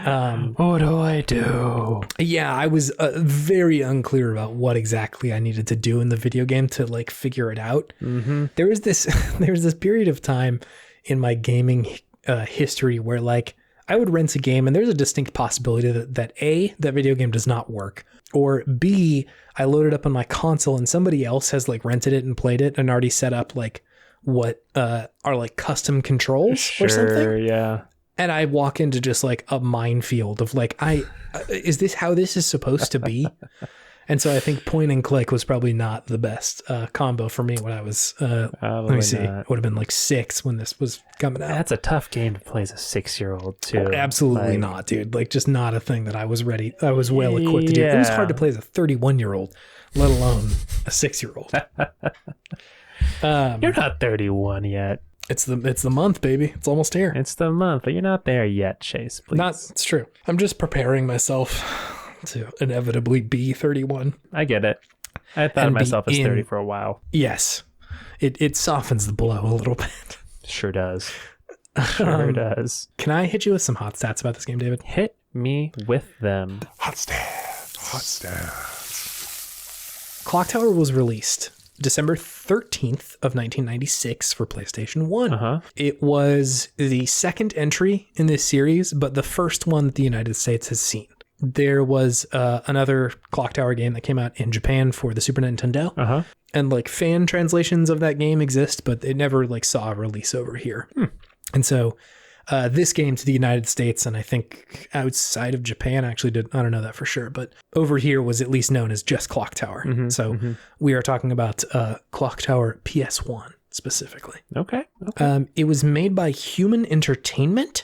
What do I do? Yeah, I was very unclear about what exactly I needed to do in the video game to like figure it out. Mm-hmm. There was this period of time in my gaming history where like I would rent a game and there's a distinct possibility that A, that video game does not work, or B, I load it up on my console and somebody else has like rented it and played it and already set up like what are like custom controls or something. Yeah. And I walk into just like a minefield of like, is this how this is supposed to be? And so I think point and click was probably not the best combo for me when I was, let me see, it would have been like 6 when this was coming out. That's a tough game to play as a 6-year-old too. Oh, absolutely not, dude. Like just not a thing that I was well equipped to do. It was hard to play as a 31-year-old, let alone a 6-year-old. You're not 31 yet. It's the month, baby. It's almost here. It's the month, but you're not there yet, Chase, please. It's true. I'm just preparing myself to inevitably be 31. I get it. I thought of myself as 30 for a while. Yes. It softens the blow a little bit. Sure does. Sure does. Can I hit you with some hot stats about this game, David? Hit me with them. Hot stats. Clock Tower was released December 13th of 1996 for PlayStation 1. Uh-huh. It was the second entry in this series, but the first one that the United States has seen. There was another Clock Tower game that came out in Japan for the Super Nintendo. Uh-huh. And like fan translations of that game exist, but it never like saw a release over here. And so this game to the United States, and I think outside of Japan actually did. I don't know that for sure, but over here was at least known as just Clock Tower. We are talking about Clock Tower PS1 specifically. Okay. It was made by Human Entertainment,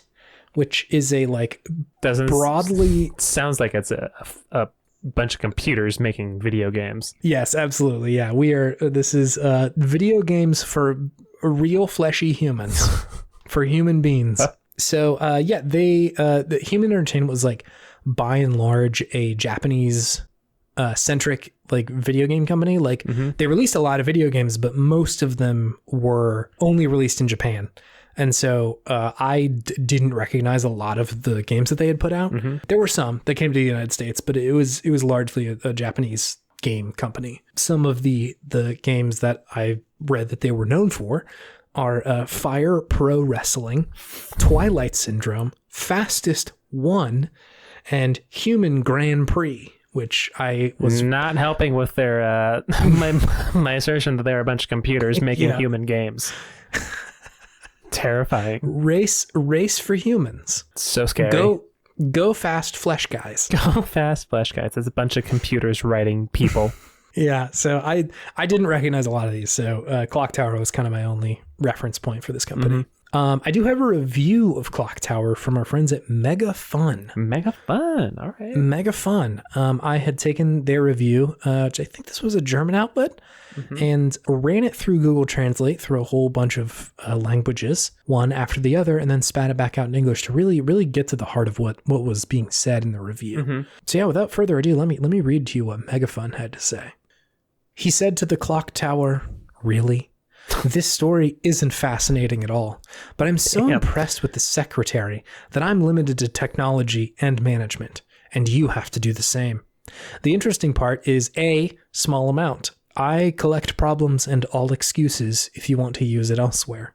which is a broadly sounds like it's a bunch of computers making video games. Yes, absolutely. Yeah, this is video games for real fleshy humans, for human beings. So the Human Entertainment was like by and large a Japanese centric like video game company. Like they released a lot of video games, but most of them were only released in Japan. And so I didn't recognize a lot of the games that they had put out. There were some that came to the United States, but it was largely a Japanese game company. Some of the games that I read that they were known for are Fire Pro Wrestling, Twilight Syndrome, Fastest 1, and Human Grand Prix, which I was not helping with their my assertion that they are a bunch of computers making human games. Terrifying. Race for humans. So scary. Go fast, flesh guys. Go fast, flesh guys. There's a bunch of computers writing people. Yeah, so I didn't recognize a lot of these. So Clock Tower was kind of my only reference point for this company. I do have a review of Clock Tower from our friends at Mega Fun. Mega Fun, all right. Mega Fun. I had taken their review, which I think this was a German outlet, and ran it through Google Translate through a whole bunch of languages, one after the other, and then spat it back out in English to really, really get to the heart of what was being said in the review. So yeah, without further ado, let me read to you what Mega Fun had to say. He said to the Clock Tower, "Really? This story isn't fascinating at all, but I'm so impressed with the secretary that I'm limited to technology and management, and you have to do the same. The interesting part is A, small amount. I collect problems and all excuses if you want to use it elsewhere.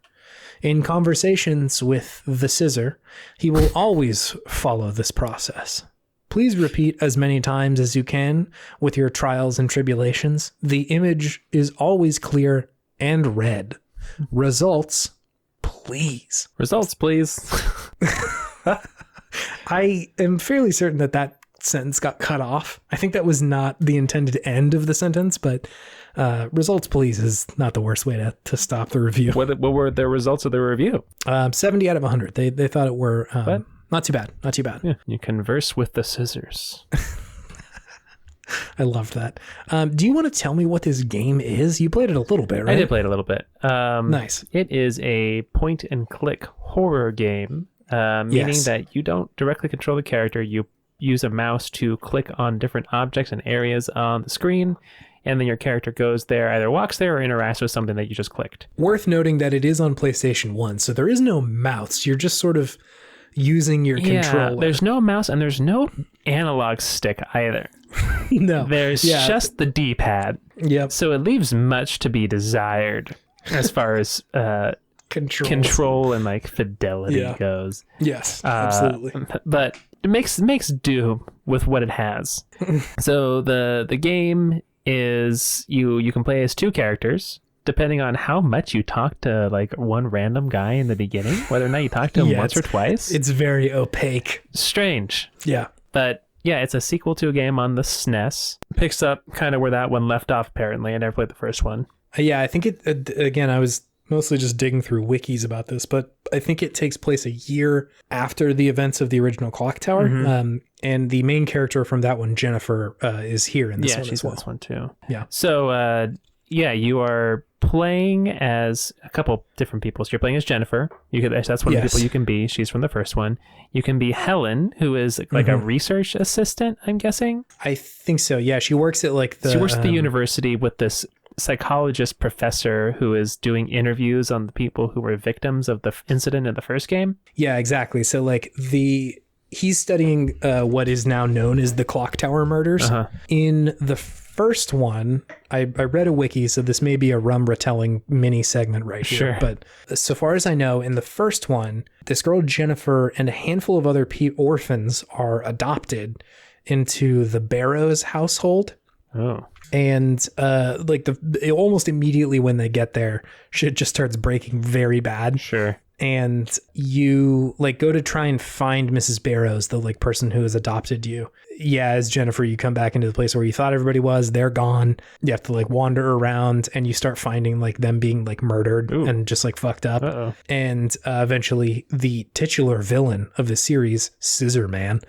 In conversations with the scissor, he will always follow this process. Please repeat as many times as you can with your trials and tribulations. The image is always clear and red. Results, please." Results, please. I am fairly certain that sentence got cut off. I think that was not the intended end of the sentence, but results, please is not the worst way to stop the review. What were the results of the review? 70 out of 100. They thought it were not too bad. Not too bad. Yeah, you converse with the scissors. I loved that. Do you want to tell me what this game is? You played it a little bit, right? I did play it a little bit. Nice. It is a point and click horror game, meaning that you don't directly control the character. You use a mouse to click on different objects and areas on the screen, and then your character goes there, either walks there or interacts with something that you just clicked. Worth noting that it is on PlayStation 1, so there is no mouse. You're just sort of using your controller. There's no mouse and there's no analog stick either. No. There's just the D-pad. Yep. So it leaves much to be desired as far as control and like fidelity goes. Yes, absolutely. But it makes do with what it has. So the game is you can play as two characters, depending on how much you talk to like one random guy in the beginning, whether or not you talk to him once or twice. It's very opaque. Strange. Yeah. But yeah, it's a sequel to a game on the SNES. Picks up kind of where that one left off, apparently. I never played the first one. Yeah, I think again, I was mostly just digging through wikis about this, but I think it takes place a year after the events of the original Clock Tower. And the main character from that one, Jennifer, is here in this one she's as well. in this one too. Yeah. So, you are playing as a couple different people. So you're playing as Jennifer. That's one of the people you can be. She's from the first one. You can be Helen, who is like a research assistant, I'm guessing. I think so. Yeah, she works at she works at the university with this psychologist professor who is doing interviews on the people who were victims of the incident in the first game. Yeah, exactly. So like he's studying what is now known as the Clock Tower murders. In the first one, I read a wiki, so this may be a rum retelling mini segment right here. Sure. But so far as I know, in the first one, this girl Jennifer and a handful of other orphans are adopted into the Barrows household. Oh. And almost immediately when they get there, shit just starts breaking very bad. Sure. and you like go to try and find Mrs. Barrows, the like person who has adopted you. Yeah, as Jennifer, you come back into the place where you thought everybody was. They're gone. You have to like wander around, and you start finding like them being like murdered and just like fucked up. And eventually, the titular villain of the series, Scissorman,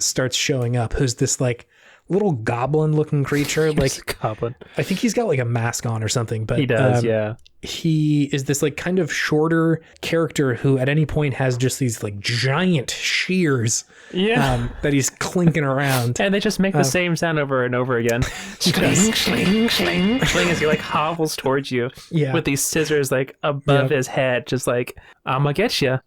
starts showing up. Who's this like little goblin-looking creature? Like goblin. I think he's got like a mask on or something. But he does, yeah. He is this like kind of shorter character who at any point has just these like giant shears that he's clinking around. And they just make the same sound over and over again. Sling, sling, sling, sling as he like hobbles towards you with these scissors like above his head, just like, I'm gonna get you.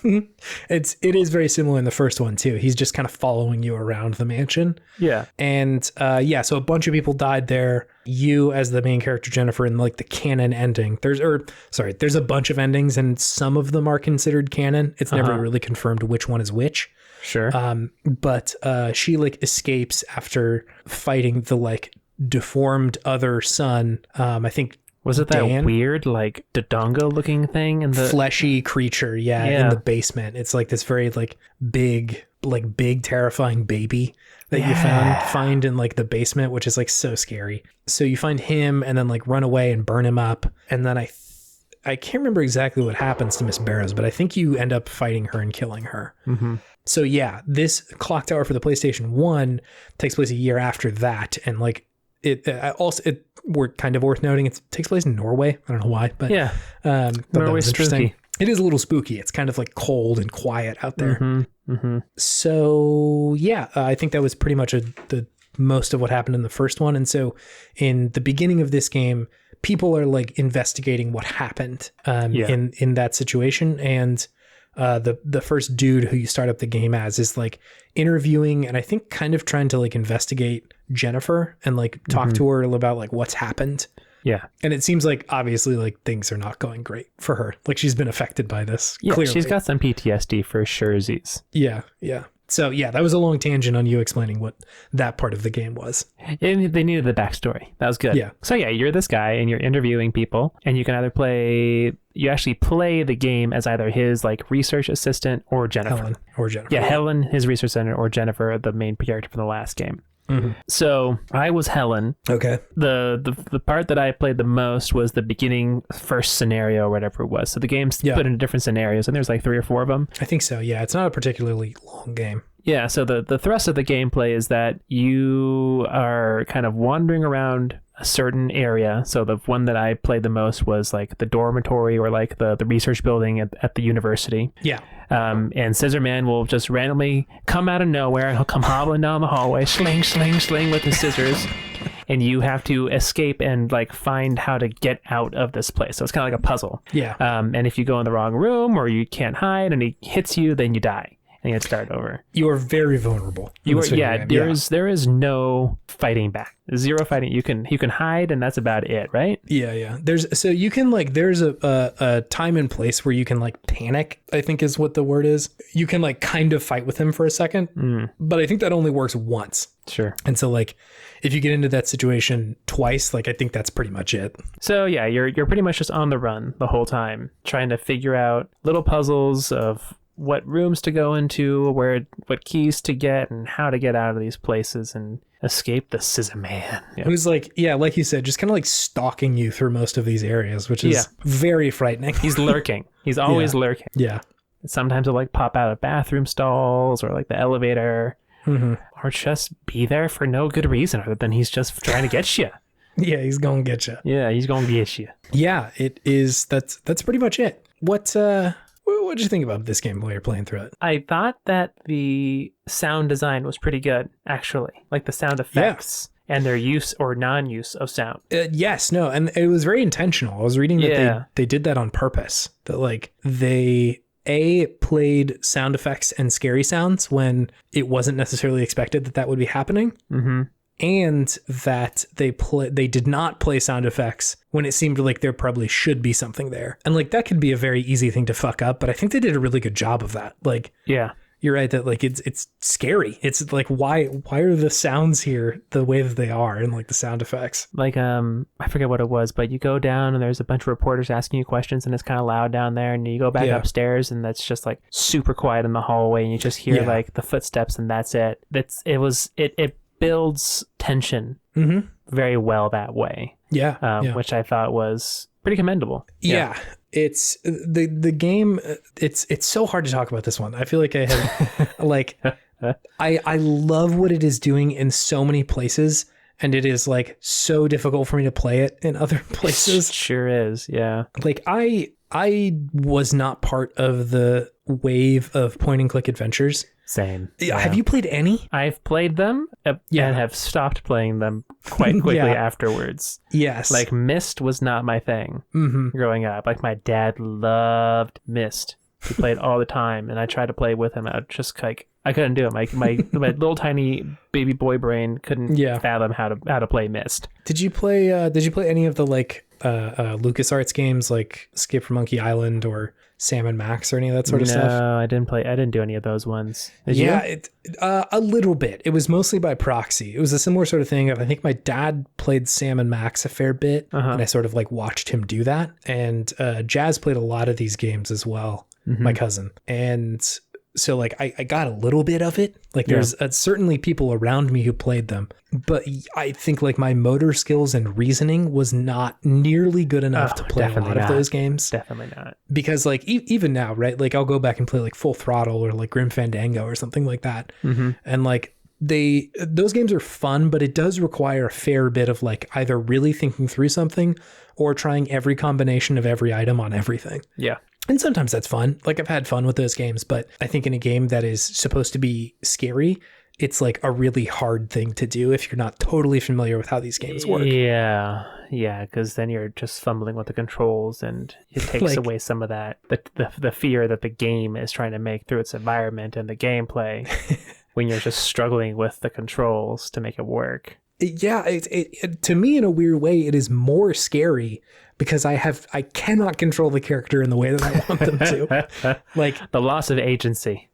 It is very similar in the first one too. He's just kind of following you around the mansion. Yeah. And so a bunch of people died there. You as the main character, Jennifer, in like the canon ending. There's a bunch of endings and some of them are considered canon. It's never really confirmed which one is which. Sure. But she like escapes after fighting the like deformed other son. I think was it that weird, like, Dodongo looking thing in the fleshy creature? Yeah, in the basement. It's like this very like big, terrifying baby that you find in like the basement, which is like so scary. So you find him and then like run away and burn him up. And then I can't remember exactly what happens to Miss Barrows, but I think you end up fighting her and killing her. Mm-hmm. So yeah, this clock tower for the PlayStation 1 takes place a year after that, and like we're kind of worth noting, it takes place in Norway. I don't know why, but Norway's interesting. Spooky. It is a little spooky. It's kind of like cold and quiet out there. Mm-hmm. Mm-hmm. So yeah, I think that was pretty much the most of what happened in the first one. And so in the beginning of this game, people are like investigating what happened in that situation. And the first dude who you start up the game as is like interviewing and I think kind of trying to like investigate Jennifer and like talk to her about like what's happened. Yeah. And it seems like obviously like things are not going great for her. Like she's been affected by this. Yeah, clearly. She's got some PTSD for sure. Yeah. So yeah, that was a long tangent on you explaining what that part of the game was. And they needed the backstory. That was good. Yeah. So yeah, you're this guy and you're interviewing people, and you can either you actually play the game as either his like research assistant or Jennifer. Yeah, Helen, his research assistant, or Jennifer, the main character from the last game. Mm-hmm. So I was Helen. Okay. The part that I played the most was the beginning first scenario or whatever it was. So the game's put into different scenarios, and there's like 3 or 4 of them. I think so. Yeah, it's not a particularly long game. Yeah, so the thrust of the gameplay is that you are kind of wandering around a certain area. So the one that I played the most was like the dormitory or like the research building at the university. Yeah. And Scissorman will just randomly come out of nowhere and he'll come hobbling down the hallway, sling, sling, sling with his scissors. And you have to escape and like find how to get out of this place. So it's kind of like a puzzle. Yeah. And if you go in the wrong room or you can't hide and he hits you, then you die. And you start over. You are very vulnerable. There is no fighting back. Zero fighting. You can hide, and that's about it, right? Yeah. There's a time and place where you can like panic, I think is what the word is. You can like kind of fight with him for a second, but I think that only works once. Sure. And so like if you get into that situation twice, like I think that's pretty much it. So yeah, you're pretty much just on the run the whole time, trying to figure out little puzzles of what rooms to go into, what keys to get, and how to get out of these places and escape the Scissorman. It was like, like you said, just kind of like stalking you through most of these areas, which is very frightening. He's lurking. He's always lurking. Yeah. Sometimes he'll like pop out of bathroom stalls or like the elevator, or just be there for no good reason other than he's just trying to get you. Yeah, he's gonna get you. Yeah, he's gonna get you. Yeah, it is. That's pretty much it. What did you think about this game while you're playing through it? I thought that the sound design was pretty good, actually. Like the sound effects and their use or non-use of sound. Yes, no, and it was very intentional. I was reading that they did that on purpose. That like they played sound effects and scary sounds when it wasn't necessarily expected that would be happening. Mm-hmm. And that they did not play sound effects when it seemed like there probably should be something there. And like that could be a very easy thing to fuck up, but I think they did a really good job of that. Like, you're right that like it's scary. It's like why are the sounds here the way that they are, and like the sound effects. Like I forget what it was, but you go down and there's a bunch of reporters asking you questions and it's kind of loud down there, and you go back upstairs and that's just like super quiet in the hallway and you just hear like the footsteps and that's it. It builds tension very well that way. Which I thought was pretty commendable. Yeah. It's the game. It's so hard to talk about this one. I feel like I have like I love what it is doing in so many places, and it is like so difficult for me to play it in other places. Sure is. Yeah. Like I was not part of the wave of point and click adventures. Same. Yeah. Have you played any? I've played them and have stopped playing them quite quickly afterwards. Yes. Like Myst was not my thing growing up. Like my dad loved Myst. He played all the time and I tried to play with him. I just like, I couldn't do it. My little tiny baby boy brain couldn't fathom how to play Myst. Did you play any of the like LucasArts games like Escape from Monkey Island or Sam & Max or any of that sort of stuff? No, I didn't do any of those ones. Did you? A little bit. It was mostly by proxy. It was a similar sort of thing. I think my dad played Sam & Max a fair bit, and I sort of like watched him do that. And Jazz played a lot of these games as well, my cousin. And so like I got a little bit of it. Like there's certainly people around me who played them, but I think like my motor skills and reasoning was not nearly good enough to play a lot of those games. Definitely not. Because like even now, right? Like I'll go back and play like Full Throttle or like Grim Fandango or something like that. And like those games are fun, but it does require a fair bit of like either really thinking through something or trying every combination of every item on everything. Yeah. And sometimes that's fun. Like I've had fun with those games, but I think in a game that is supposed to be scary, it's like a really hard thing to do if you're not totally familiar with how these games work. Yeah. Yeah. Because then you're just fumbling with the controls and it takes away some of that, the fear that the game is trying to make through its environment and the gameplay when you're just struggling with the controls to make it work. Yeah. It to me, in a weird way, it is more scary because I cannot control the character in the way that I want them to. Like the loss of agency.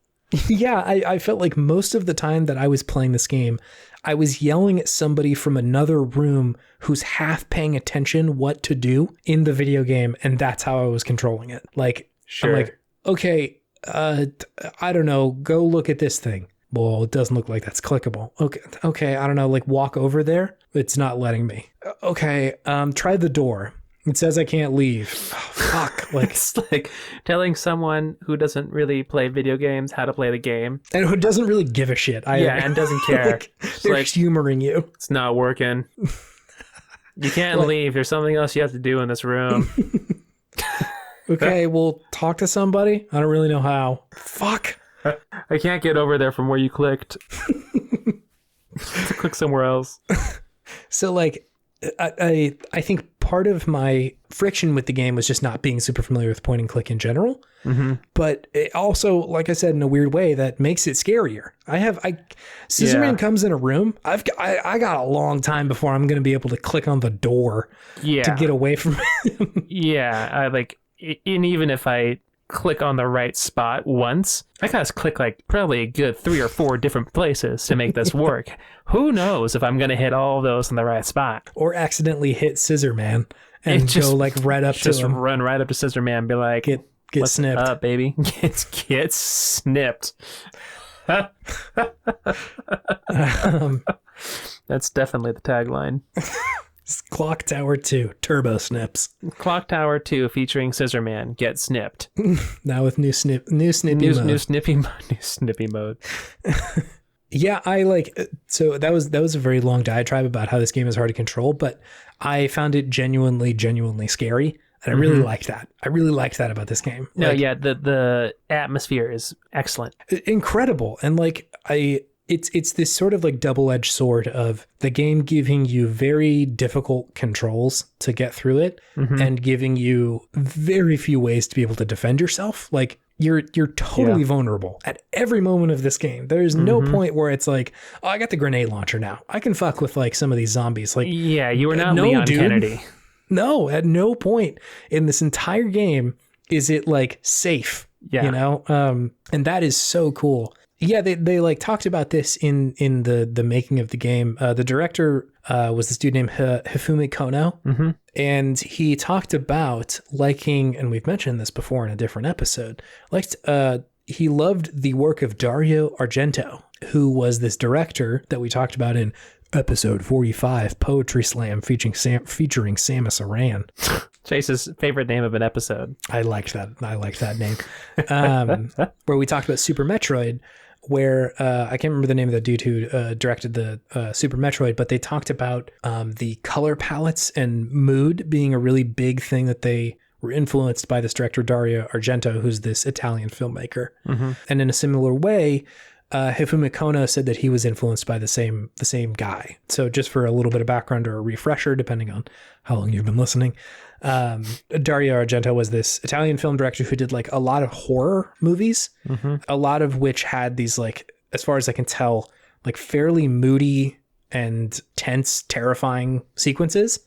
Yeah, I felt like most of the time that I was playing this game, I was yelling at somebody from another room who's half paying attention what to do in the video game, and that's how I was controlling it. Like, I'm like, okay, I don't know, go look at this thing. Well, it doesn't look like that's clickable. Okay, I don't know, like walk over there. It's not letting me. Okay, try the door. It says I can't leave. Oh, fuck. Like, it's like telling someone who doesn't really play video games how to play the game. And who doesn't really give a shit either. Yeah, and doesn't care. Like, they're like, humoring you. It's not working. You can't leave. There's something else you have to do in this room. Okay, well, talk to somebody. I don't really know how. Fuck. I can't get over there from where you clicked. To click somewhere else. So, like, I think part of my friction with the game was just not being super familiar with point and click in general. But it also, like I said, in a weird way, that makes it scarier. Scissorman comes in a room. I got a long time before I'm going to be able to click on the door to get away from him. And even if I click on the right spot once, I gotta click like probably a good 3 or 4 different places to make this work. Who knows if I'm gonna hit all of those in the right spot, or accidentally hit Scissorman and go like right up to him. Just run right up to Scissorman and be like, get what's snipped up, baby? Get snipped. That's definitely the tagline. Clock Tower 2 Turbo Snips. Clock Tower 2 featuring Scissorman. Get snipped. Now with new snippy mode. New snippy mode. Yeah, so that was a very long diatribe about how this game is hard to control, but I found it genuinely scary. And I really liked that. I really liked that about this game. No, the atmosphere is excellent. Incredible. And it's this sort of like double-edged sword of the game giving you very difficult controls to get through it and giving you very few ways to be able to defend yourself. Like you're totally vulnerable at every moment of this game. There's no point where it's like, oh, I got the grenade launcher now. I can fuck with like some of these zombies. Like, yeah, you are not Leon Kennedy. No, at no point in this entire game is it like safe Yeah. You know? And that is so cool. Yeah, they like talked about this in the making of the game. The director was this dude named Hifumi Kono, and he talked about liking, and we've mentioned this before in a different episode. He loved the work of Dario Argento, who was this director that we talked about in episode 45, Poetry Slam, featuring Samus Aran. Chase's favorite name of an episode. I liked that name. Where we talked about Super Metroid, where I can't remember the name of the dude who directed the Super Metroid, but they talked about the color palettes and mood being a really big thing that they were influenced by this director Dario Argento, who's this Italian filmmaker. And in a similar way, Hifumi Kono said that he was influenced by the same guy. So just for a little bit of background or a refresher, depending on how long you've been listening, Dario Argento was this Italian film director who did like a lot of horror movies, a lot of which had these, like, as far as I can tell, like fairly moody and tense, terrifying sequences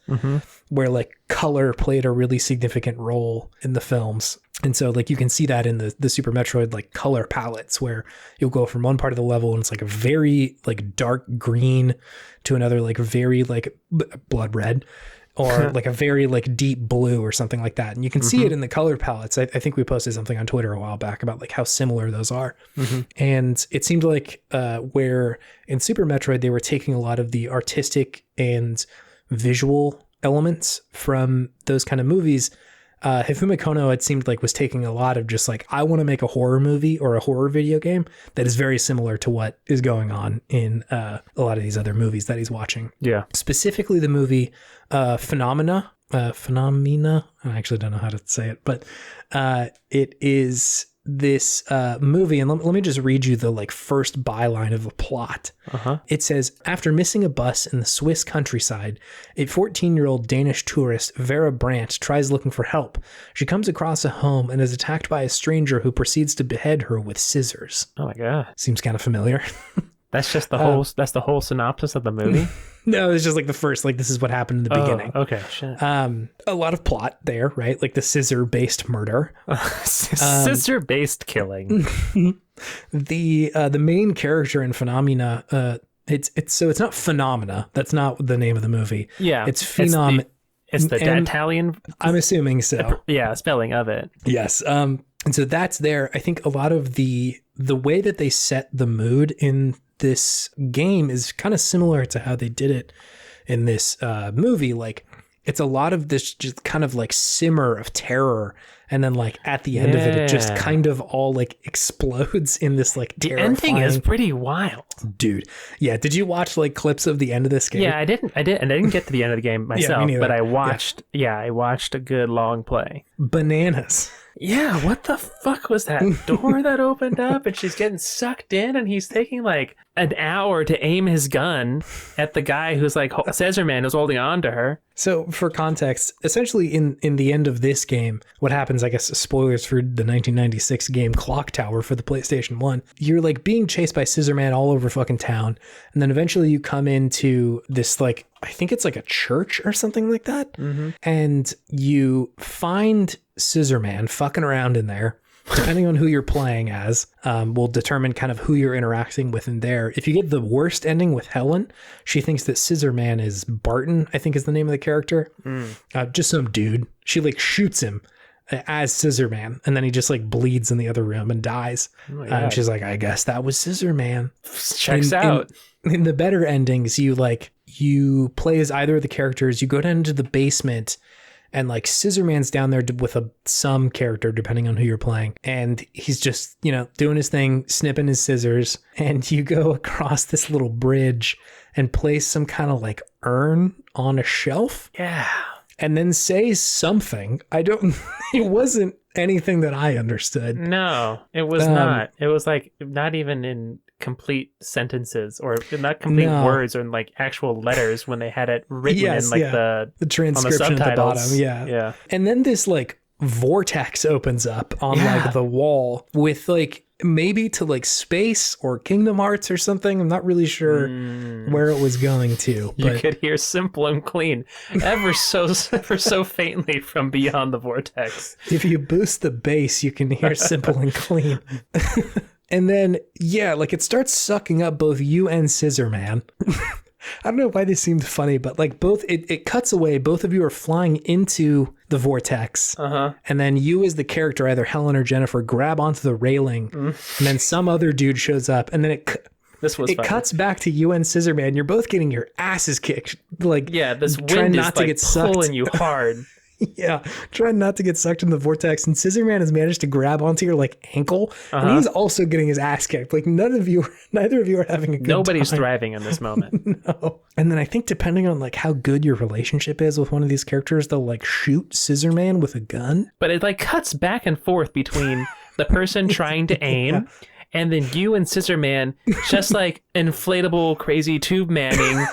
where like color played a really significant role in the films. And so like you can see that in the Super Metroid like color palettes, where you'll go from one part of the level and it's like a very like dark green to another like very like blood red, or like a very like deep blue or something like that. And you can see it in the color palettes. I think we posted something on Twitter a while back about like how similar those are. And it seemed like where in Super Metroid, they were taking a lot of the artistic and visual elements from those kind of movies. Hifumi Kono, it seemed like, was taking a lot of just like, I want to make a horror movie or a horror video game that is very similar to what is going on in a lot of these other movies that he's watching. Yeah. Specifically the movie Phenomena. I actually don't know how to say it, but it is this movie, and let me just read you the like first byline of the plot. It says, after missing a bus in the Swiss countryside, a 14-year-old Danish tourist, Vera Brandt, tries looking for help. She comes across a home and is attacked by a stranger who proceeds to behead her with scissors. Oh my god, seems kind of familiar. That's just the whole that's the whole synopsis of the movie. No, it's just like the first, like, this is what happened in the beginning. Okay, shit. A lot of plot there, right? Like the scissor-based murder. Scissor-based killing. The main character in Phenomena, it's not Phenomena. That's not the name of the movie. Yeah. It's Phenom. It's the Italian. I'm assuming so. Yeah, spelling of it. Yes. And so that's there. I think a lot of the way that they set the mood in this game is kind of similar to how they did it in this movie. Like, it's a lot of this just kind of like simmer of terror, and then like at the end of it just kind of all like explodes in this like terrifying... The ending is pretty wild, dude. Yeah, did you watch like clips of the end of this game? Yeah, I didn't get to the end of the game myself. But I watched I watched a good long play. Bananas. Yeah, what the fuck was that door that opened up and she's getting sucked in, and he's taking like an hour to aim his gun at the guy who's like Scissorman is holding on to her. So for context, essentially in the end of this game, what happens, I guess, spoilers for the 1996 game Clock Tower for the PlayStation 1, you're like being chased by Scissorman all over fucking town, and then eventually you come into this, like, I think it's like a church or something like that, and you find Scissorman fucking around in there. Depending on who you're playing as, will determine kind of who you're interacting with in there. If you get the worst ending with Helen, she thinks that Scissorman is Barton, I think is the name of the character. Just some dude. She like shoots him as Scissorman, and then he just like bleeds in the other room and dies. And she's like, I guess that was Scissorman. Checks out. In the better endings, you play as either of the characters. You go down into the basement, and like Scissorman's down there with some character, depending on who you're playing. And he's just, doing his thing, snipping his scissors. And you go across this little bridge and place some kind of like urn on a shelf. Yeah. And then say something. It wasn't anything that I understood. No, it was not. It was like not even in complete sentences, or not complete words, or in like actual letters when they had it written in like the transcription at the bottom. Yeah. And then this like vortex opens up on like the wall with like maybe to like space or Kingdom Hearts or something. I'm not really sure where it was going to. But you could hear Simple and Clean ever so faintly from beyond the vortex. If you boost the bass, you can hear Simple and Clean. And then, yeah, like it starts sucking up both you and Scissorman. I don't know why this seemed funny, but like both, it cuts away. Both of you are flying into the vortex. And then you as the character, either Helen or Jennifer, grab onto the railing. And then some other dude shows up. And then it cuts back to you and Scissorman. You're both getting your asses kicked. Like, yeah, this wind is like pulling you hard. Yeah, trying not to get sucked into the vortex. And Scissorman has managed to grab onto your like ankle, and he's also getting his ass kicked. Like neither of you are having a good Nobody's time. thriving in this moment. No. And then I think depending on like how good your relationship is with one of these characters, they'll like shoot Scissorman with a gun. But it like cuts back and forth between the person trying to aim and then you and Scissorman just like inflatable crazy tube manning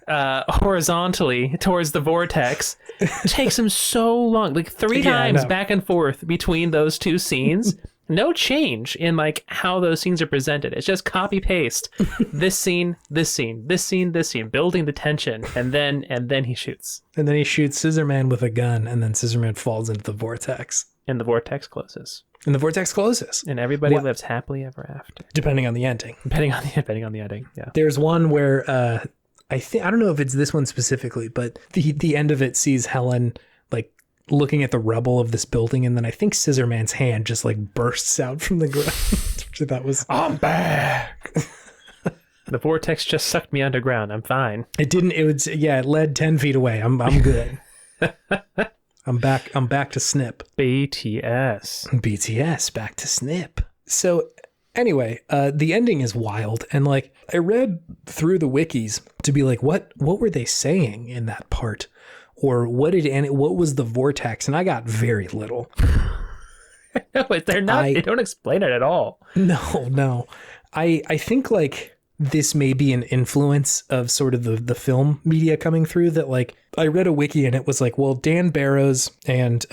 horizontally towards the vortex. Takes him so long, like 3 times back and forth between those two scenes. No change in like how those scenes are presented. It's just copy paste. This scene, this scene, this scene, this scene, building the tension, and then he shoots. And then he shoots Scissorman with a gun, and then Scissorman falls into the vortex. And the vortex closes. And everybody lives happily ever after. Depending on the ending. Depending on the ending. Yeah. There's one where I don't know if it's this one specifically, but the end of it sees Helen like looking at the rubble of this building, and then I think Scissorman's hand just like bursts out from the ground. Which that was, I'm back. The vortex just sucked me underground. I'm fine. It didn't. It led 10 feet away. I'm good. I'm back to Snip. BTS back to Snip. So anyway, the ending is wild, and like I read through the wikis to be like, what were they saying in that part, or what was the vortex? And I got very little. No, they're not. They don't explain it at all. No. I think like this may be an influence of sort of the film media coming through. That like I read a wiki and it was like, well, Dan Barrows and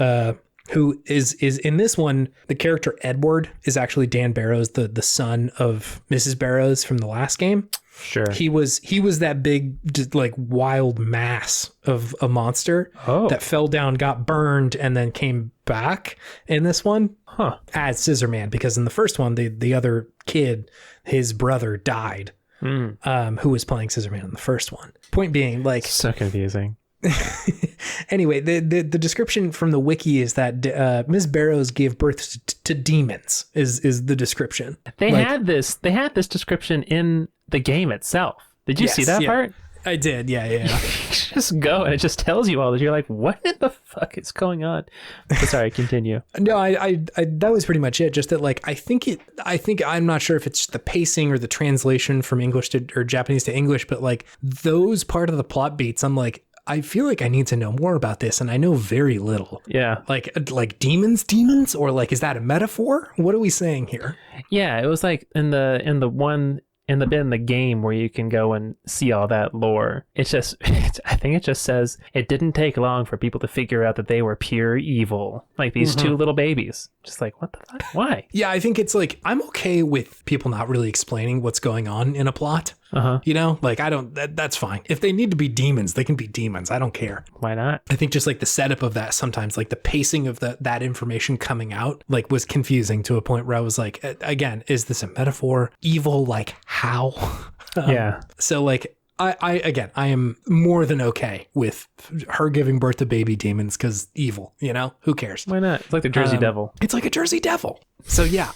who is in this one, the character Edward is actually Dan Barrows, the son of Mrs. Barrows from the last game. Sure. He was that big, just like wild mass of a monster that fell down, got burned, and then came back in this one as Scissorman, because in the first one, the other kid, his brother, died, who was playing Scissorman in the first one. Point being, like, so confusing. Anyway, the description from the wiki is that Ms. Barrows gave birth to demons is the description. They had this description in the game itself. Did you see that part? I did. Yeah. Just go and it just tells you all that. You're like, what the fuck is going on? Sorry, continue. No, I that was pretty much it. Just that, like, I think I'm not sure if it's the pacing or the translation from English or Japanese to English, but like those part of the plot beats, I'm like, I feel like I need to know more about this, and I know very little. Yeah. Like demons, or like, is that a metaphor? What are we saying here? Yeah, it was like in the bit in the game where you can go and see all that lore. I think it just says it didn't take long for people to figure out that they were pure evil. Like these two little babies. Just like, what the fuck? Why? Yeah, I think it's like, I'm okay with people not really explaining what's going on in a plot. You know, like that's fine. If they need to be demons, they can be demons. I don't care. Why not? I think just like the setup of that sometimes, like the pacing of that information coming out, like was confusing to a point where I was like, again, is this a metaphor? Evil, like how? Yeah. So like, I am more than okay with her giving birth to baby demons because evil, you know, who cares? Why not? It's like the Jersey Devil. It's like a Jersey Devil. So yeah.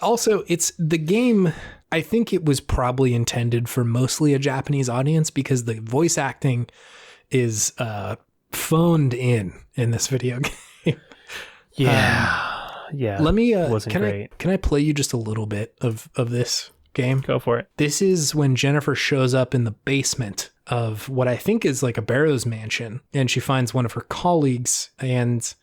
Also, it's the game. I think it was probably intended for mostly a Japanese audience because the voice acting is phoned in this video game. Yeah. Let me. Wasn't great. Can I play you just a little bit of this game? Go for it. This is when Jennifer shows up in the basement of what I think is like a Barrows mansion, and she finds one of her colleagues. And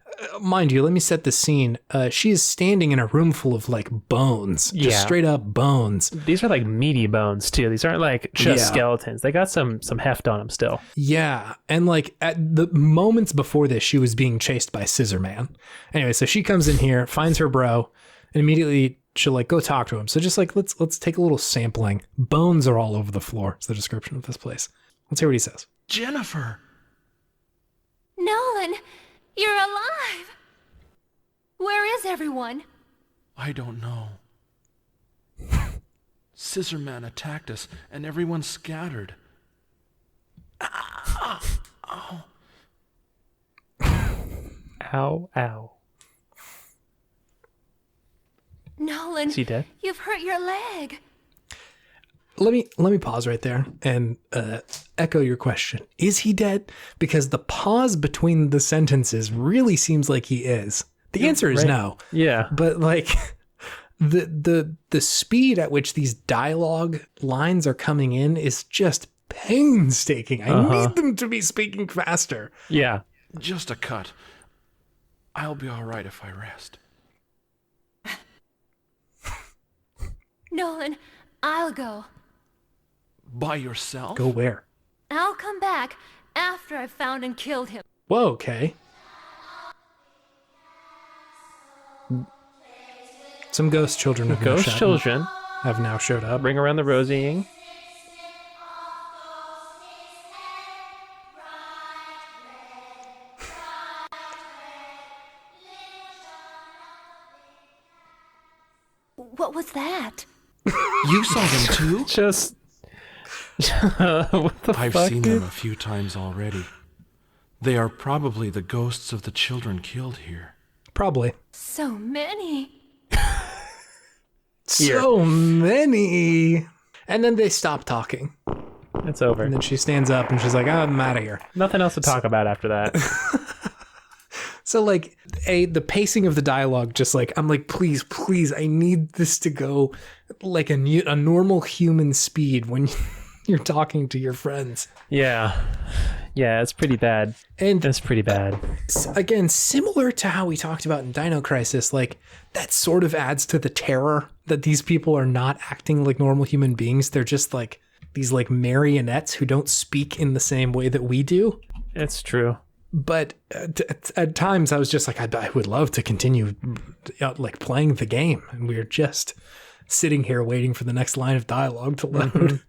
mind you, let me set the scene. She is standing in a room full of like bones, just straight up bones. These are like meaty bones too. These aren't like just skeletons. They got some heft on them still. Yeah, and like at the moments before this, she was being chased by Scissorman. Anyway, so she comes in here, finds her bro, and immediately she'll like go talk to him. So just like let's take a little sampling. Bones are all over the floor. It's the description of this place. Let's hear what he says. Jennifer! Nolan, you're alive! Where is everyone? I don't know. Scissorman attacked us, and everyone scattered. Ow. Ow, ow. Nolan, Is he dead? you've hurt your leg. Let me pause right there and echo your question. Is he dead? Because the pause between the sentences really seems like he is. The answer is no. Yeah. But like the speed at which these dialogue lines are coming in is just painstaking. I need them to be speaking faster. Yeah. Just a cut. I'll be all right if I rest. Nolan, I'll go. By yourself? Go where? I'll come back after I've found and killed him. Whoa, okay. Some ghost children have Ghost children have now showed up. bring around the rosieing. What was that? You saw them too? Just what the I've fuck? seen them a few times already. They are probably the ghosts of the children killed here. Probably. So many. So many. And then they stop talking. It's over. And then she stands up and she's like, oh, I'm out of here. Nothing else to talk about after that. So like the pacing of the dialogue, just like, I'm like, please, I need this to go like a normal human speed when you're talking to your friends. Yeah. Yeah, it's pretty bad. And It's pretty bad. again, similar to how we talked about in Dino Crisis, like that sort of adds to the terror that these people are not acting like normal human beings. They're just like these like marionettes who don't speak in the same way that we do. It's true. But at times I was just like, I would love to continue like playing the game. And we are just sitting here waiting for the next line of dialogue to load.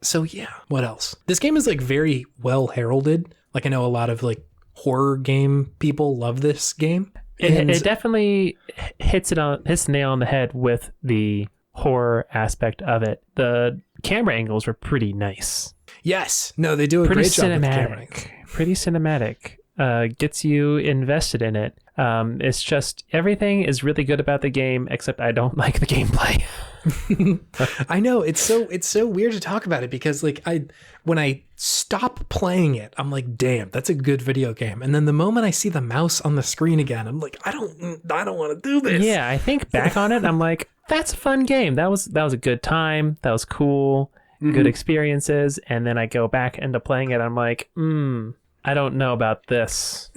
So yeah, what else? This game is like very well heralded. Like I know a lot of like horror game people love this game. It definitely hits the nail on the head with the horror aspect of it. The camera angles were pretty nice. Yes. No, they do a Pretty great job with the camera. cinematic. Pretty cinematic. Gets you invested in it. It's just everything is really good about the game, except I don't like the gameplay. I know it's so weird to talk about it because like when I stop playing it, I'm like, damn, that's a good video game. And then the moment I see the mouse on the screen again, I'm like, I don't want to do this. Yeah, I think back on it, I'm like, that's a fun game. That was a good time. That was cool. Good experiences. And then I go back into playing it. I'm like, I don't know about this.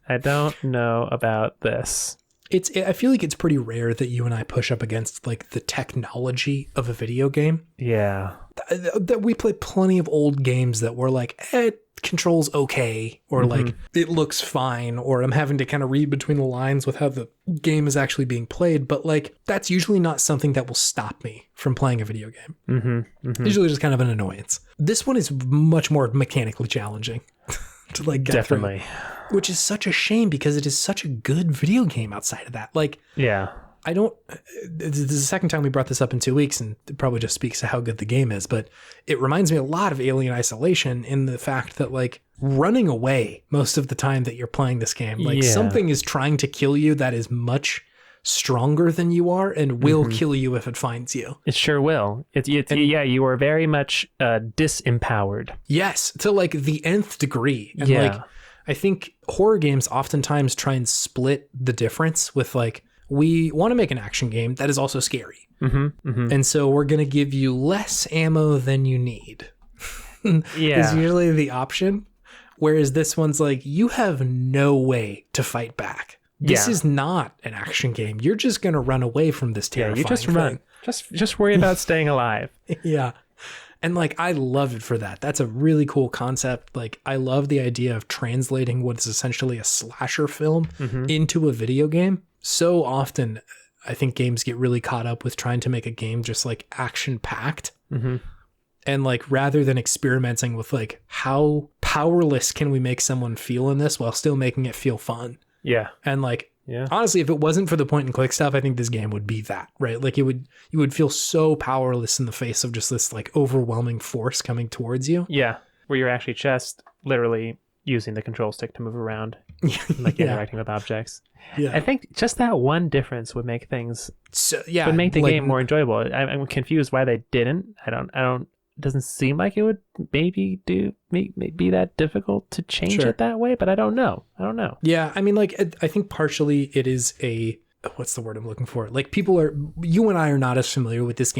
I don't know about this. I feel like it's pretty rare that you and I push up against like the technology of a video game. Yeah. That we play plenty of old games that were like, it controls okay, or like it looks fine, or I'm having to kind of read between the lines with how the game is actually being played. But like, that's usually not something that will stop me from playing a video game. Usually just kind of an annoyance. This one is much more mechanically challenging to like get Definitely. through, which is such a shame because it is such a good video game outside of that. Like, Yeah. this is the second time we brought this up in 2 weeks, and it probably just speaks to how good the game is, but it reminds me a lot of Alien Isolation in the fact that like running away most of the time that you're playing this game, like something is trying to kill you that is much stronger than you are and will kill you if it finds you. It sure will. Yeah, you are very much disempowered. Yes, to like the nth degree. And Yeah. like, I think horror games oftentimes try and split the difference with like, we want to make an action game that is also scary. And so we're going to give you less ammo than you need. Yeah. Is usually the option. Whereas this one's like, you have no way to fight back. This is not an action game. You're just going to run away from this terrifying You just thing. run. Just worry about staying alive. Yeah. And like, I love it for that. That's a really cool concept. Like, I love the idea of translating what is essentially a slasher film into a video game. So often I think games get really caught up with trying to make a game just like action packed. Mm-hmm. And like, rather than experimenting with like, how powerless can we make someone feel in this while still making it feel fun? Yeah. And like, honestly, if it wasn't for the point and click stuff, I think this game would be that, right? Like you would feel so powerless in the face of just this like overwhelming force coming towards you. Yeah. Where you're actually just literally using the control stick to move around, like interacting with objects. Yeah. I think just that one difference would make things, would make the game more enjoyable. I'm confused why they didn't. I don't, doesn't seem like it would maybe be that difficult to change it that way, but I don't know. Yeah, I mean, like, I think partially it is what's the word I'm looking for? Like, you and I are not as familiar with this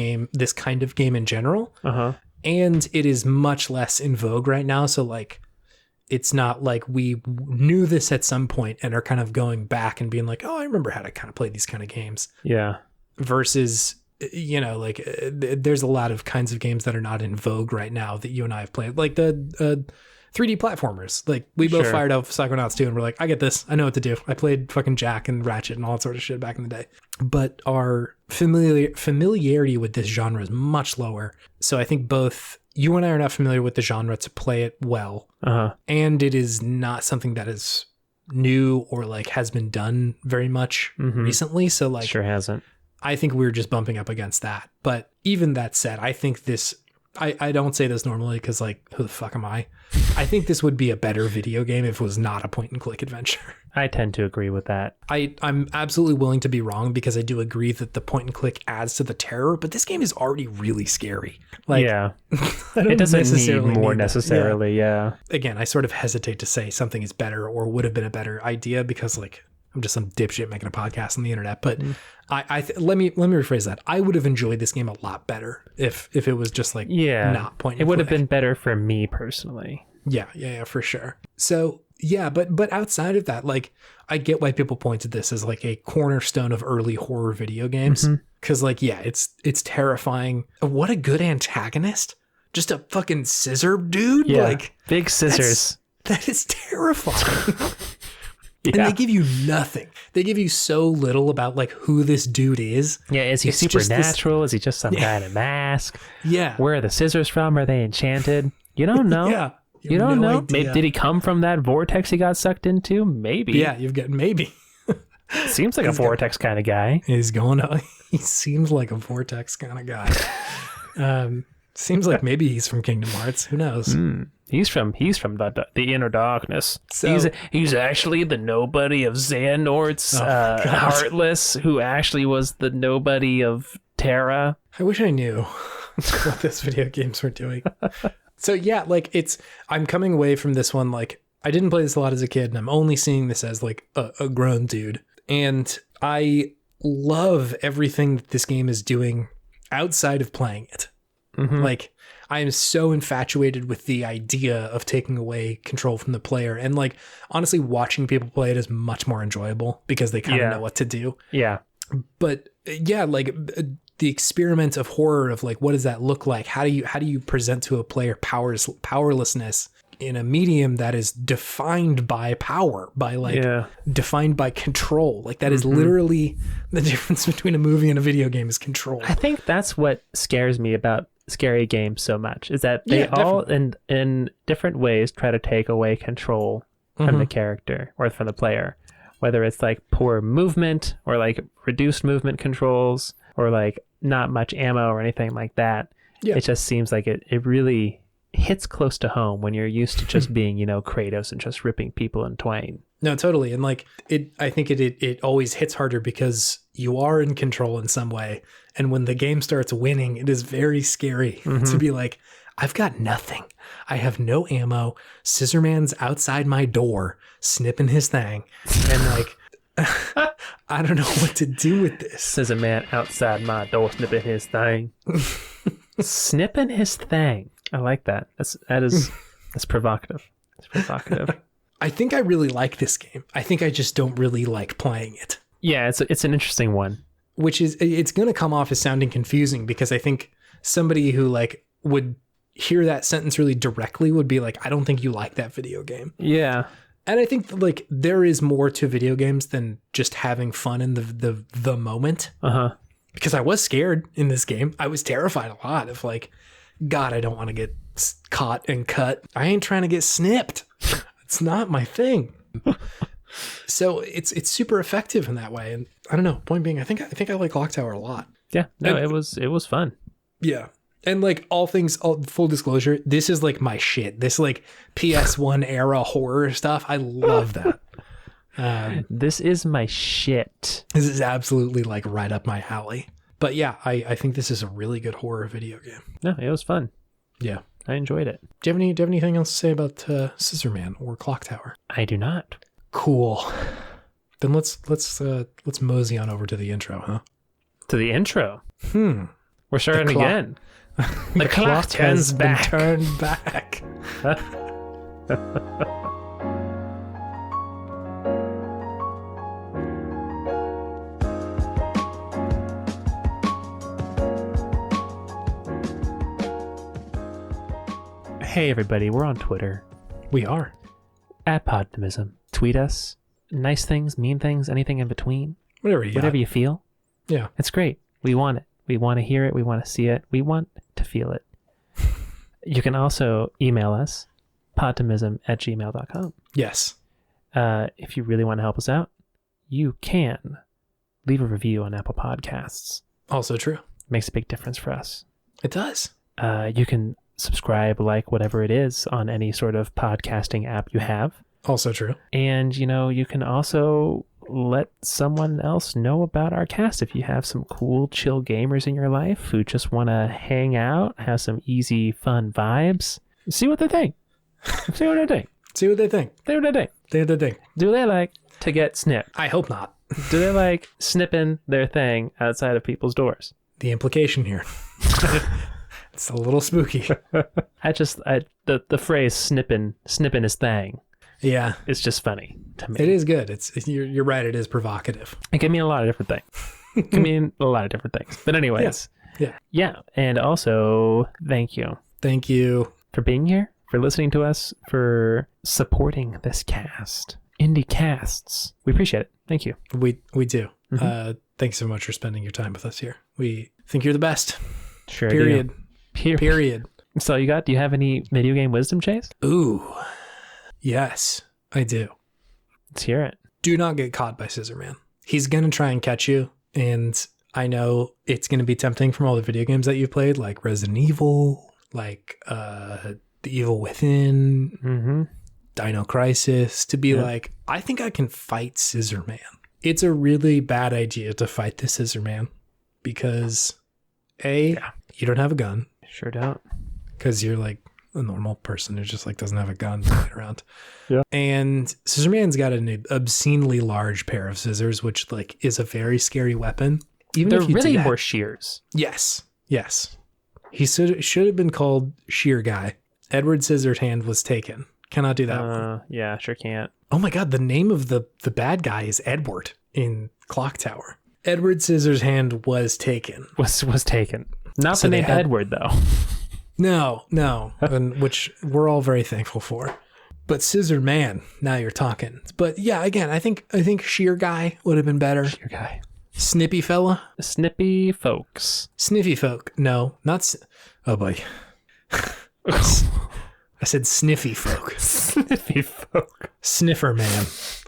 kind of game in general. Uh-huh. And it is much less in vogue right now. So like, it's not like we knew this at some point and are kind of going back and being like, oh, I remember how to kind of play these kind of games. Yeah. Versus, you know, like there's a lot of kinds of games that are not in vogue right now that you and I have played, like the 3D platformers. Like we both fired up Psychonauts 2 and we're like, I get this. I know what to do. I played fucking Jack and Ratchet and all that sort of shit back in the day. But our familiarity with this genre is much lower. So I think both you and I are not familiar with the genre to play it well. Uh-huh. And it is not something that is new or like has been done very much recently. So like, sure hasn't. I think we were just bumping up against that. But even that said, I think this, I don't say this normally because like, who the fuck am I? I think this would be a better video game if it was not a point and click adventure. I tend to agree with that. I'm absolutely willing to be wrong because I do agree that the point and click adds to the terror, but this game is already really scary. Like, yeah, it doesn't need more necessarily. Yeah. Again, I sort of hesitate to say something is better or would have been a better idea because like, I'm just some dipshit making a podcast on the internet, but let me rephrase that. I would have enjoyed this game a lot better if it was just like not point and click. It would have been better for me personally. Yeah, for sure. So yeah, but outside of that, like I get why people point to this as like a cornerstone of early horror video games. Cause like, yeah, it's terrifying. What a good antagonist. Just a fucking scissor dude. Yeah, like big scissors. That is terrifying. And they give you nothing. They give you so little about like who this dude is. Yeah, is he supernatural? Is he just some guy in a mask? Yeah. Where are the scissors from? Are they enchanted? You don't know. Yeah. You don't know. Maybe, did he come from that vortex he got sucked into? Maybe. Yeah, maybe. Seems like a vortex kind of guy. He seems like a vortex kind of guy. Seems like maybe he's from Kingdom Hearts. Who knows? He's from the inner darkness. So, he's actually the nobody of Xehanort's Heartless, who actually was the nobody of Terra. I wish I knew what these video games were doing. So yeah, like I'm coming away from this one like I didn't play this a lot as a kid, and I'm only seeing this as like a grown dude. And I love everything that this game is doing outside of playing it. Like I am so infatuated with the idea of taking away control from the player, and like honestly watching people play it is much more enjoyable because they kind of know what to do. Yeah. But yeah, like the experiment of horror of like, what does that look like? How do you present to a player powerlessness in a medium that is defined by power, by like defined by control? Like that is literally the difference between a movie and a video game is control. I think that's what scares me about scary games so much, is that they all in different ways try to take away control from the character or from the player, whether it's like poor movement or like reduced movement controls or like not much ammo or anything like that. It just seems like it really hits close to home when you're used to just being, Kratos and just ripping people in twain. No, totally. And like I think it always hits harder because you are in control in some way. And when the game starts winning, it is very scary to be like, I've got nothing. I have no ammo. Scissorman's outside my door, snipping his thing. And like, I don't know what to do with this. Scissorman outside my door, snipping his thing. Snipping his thing. I like that. That's provocative. It's provocative. I think I really like this game. I think I just don't really like playing it. Yeah, it's an interesting one. Which is, it's going to come off as sounding confusing because I think somebody who like would hear that sentence really directly would be like, I don't think you like that video game. Yeah. And I think like there is more to video games than just having fun in the moment. Because I was scared in this game. I was terrified a lot of like, God, I don't want to get caught and cut. I ain't trying to get snipped. It's not my thing. So it's super effective in that way. And I don't know. Point being, I think I like Clock Tower a lot. Yeah. No, and, it was fun. Yeah. And like all full disclosure, this is like my shit. This like PS1 era horror stuff. I love that. This is my shit. This is absolutely like right up my alley. But yeah, I think this is a really good horror video game. No, it was fun. Yeah. I enjoyed it. Do you have anything else to say about Scissorman or Clock Tower? I do not. Cool. Then let's mosey on over to the intro, huh? To the intro. We're starting again. The clock turns back. Turned back. Hey everybody, we're on Twitter. We are. At Podtimism. Tweet us. Nice things, mean things, anything in between. Whatever you feel. Yeah. It's great. We want it. We want to hear it. We want to see it. We want to feel it. You can also email us, podtimism@gmail.com. Yes. If you really want to help us out, you can leave a review on Apple Podcasts. Also true. Makes a big difference for us. It does. You can subscribe, like whatever it is on any sort of podcasting app you have. Also true. And, you can also let someone else know about our cast if you have some cool, chill gamers in your life who just want to hang out, have some easy, fun vibes. See what they think. See what they think. See what they think. See what they think. See what they think. Do they like to get snipped? I hope not. Do they like snipping their thing outside of people's doors? The implication here. It's a little spooky. The phrase snipping his thing. Yeah. It's just funny to me. It is good. You're right. It is provocative. It can mean a lot of different things. It can mean a lot of different things. But anyways. Yeah. And also, thank you. Thank you. For being here, for listening to us, for supporting this cast. Indie casts. We appreciate it. Thank you. We do. Mm-hmm. Thanks so much for spending your time with us here. We think you're the best. Sure. Period. Period. So you got? Do you have any video game wisdom, Chase? Ooh, yes, I do. Let's hear it. Do not get caught by Scissorman. He's gonna try and catch you, and I know it's gonna be tempting from all the video games that you've played, like Resident Evil, like The Evil Within, Dino Crisis, to be like, I think I can fight Scissorman. It's a really bad idea to fight the Scissorman because you don't have a gun. Sure don't. Because you're like a normal person who just like doesn't have a gun lying around. Yeah. And Scissorman's got an obscenely large pair of scissors, which like is a very scary weapon. Even They're if you really more shears. Yes. He should have been called Shear Guy. Edward Scissorhand was taken. Cannot do that one. Yeah, sure can't. Oh my God, the name of the bad guy is Edward in Clock Tower. Edward Scissorhand was taken. Was taken. Not So the they name had- Edward, though. No, and which we're all very thankful for. But Scissor Man, now you're talking. But yeah, again, I think Shear Guy would have been better. Your guy. Snippy fella, Snippy folks. Sniffy folk. No, not. Oh boy, I said sniffy folk. Sniffy folk. Snifferman.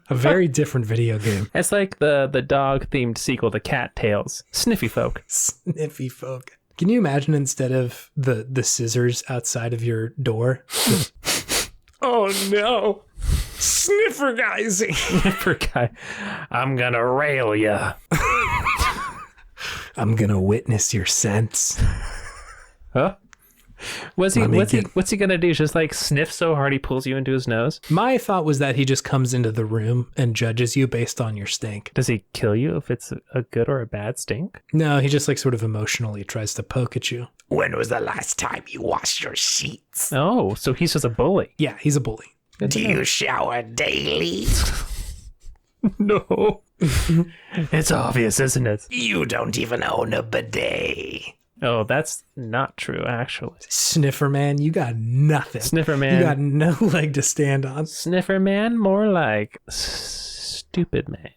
A very different video game. It's like the dog themed sequel to Cat Tales. Sniffy folk. Sniffy folk. Can you imagine instead of the scissors outside of your door? Oh no. Sniffer guys. Sniffer guy. I'm gonna rail ya. I'm gonna witness your sense. Huh? What's he gonna do? Just like sniff so hard he pulls you into his nose? My thought was that he just comes into the room and judges you based on your stink. Does he kill you if it's a good or a bad stink? No, he just like sort of emotionally tries to poke at you. When was the last time you washed your sheets? Oh, so he's just a bully. Yeah, he's a bully. Do you shower daily? No. It's obvious, isn't it? You don't even own a bidet. Oh, that's not true, actually. Snifferman, you got nothing. Snifferman. You got no leg to stand on. Snifferman, more like stupid man.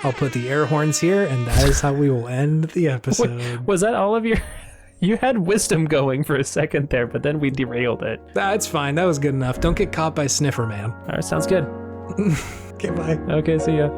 I'll put the air horns here, and that is how we will end the episode. Wait, was that all of your... You had wisdom going for a second there, but then we derailed it. That's fine. That was good enough. Don't get caught by Snifferman. All right, sounds good. Okay, bye. Okay, see ya.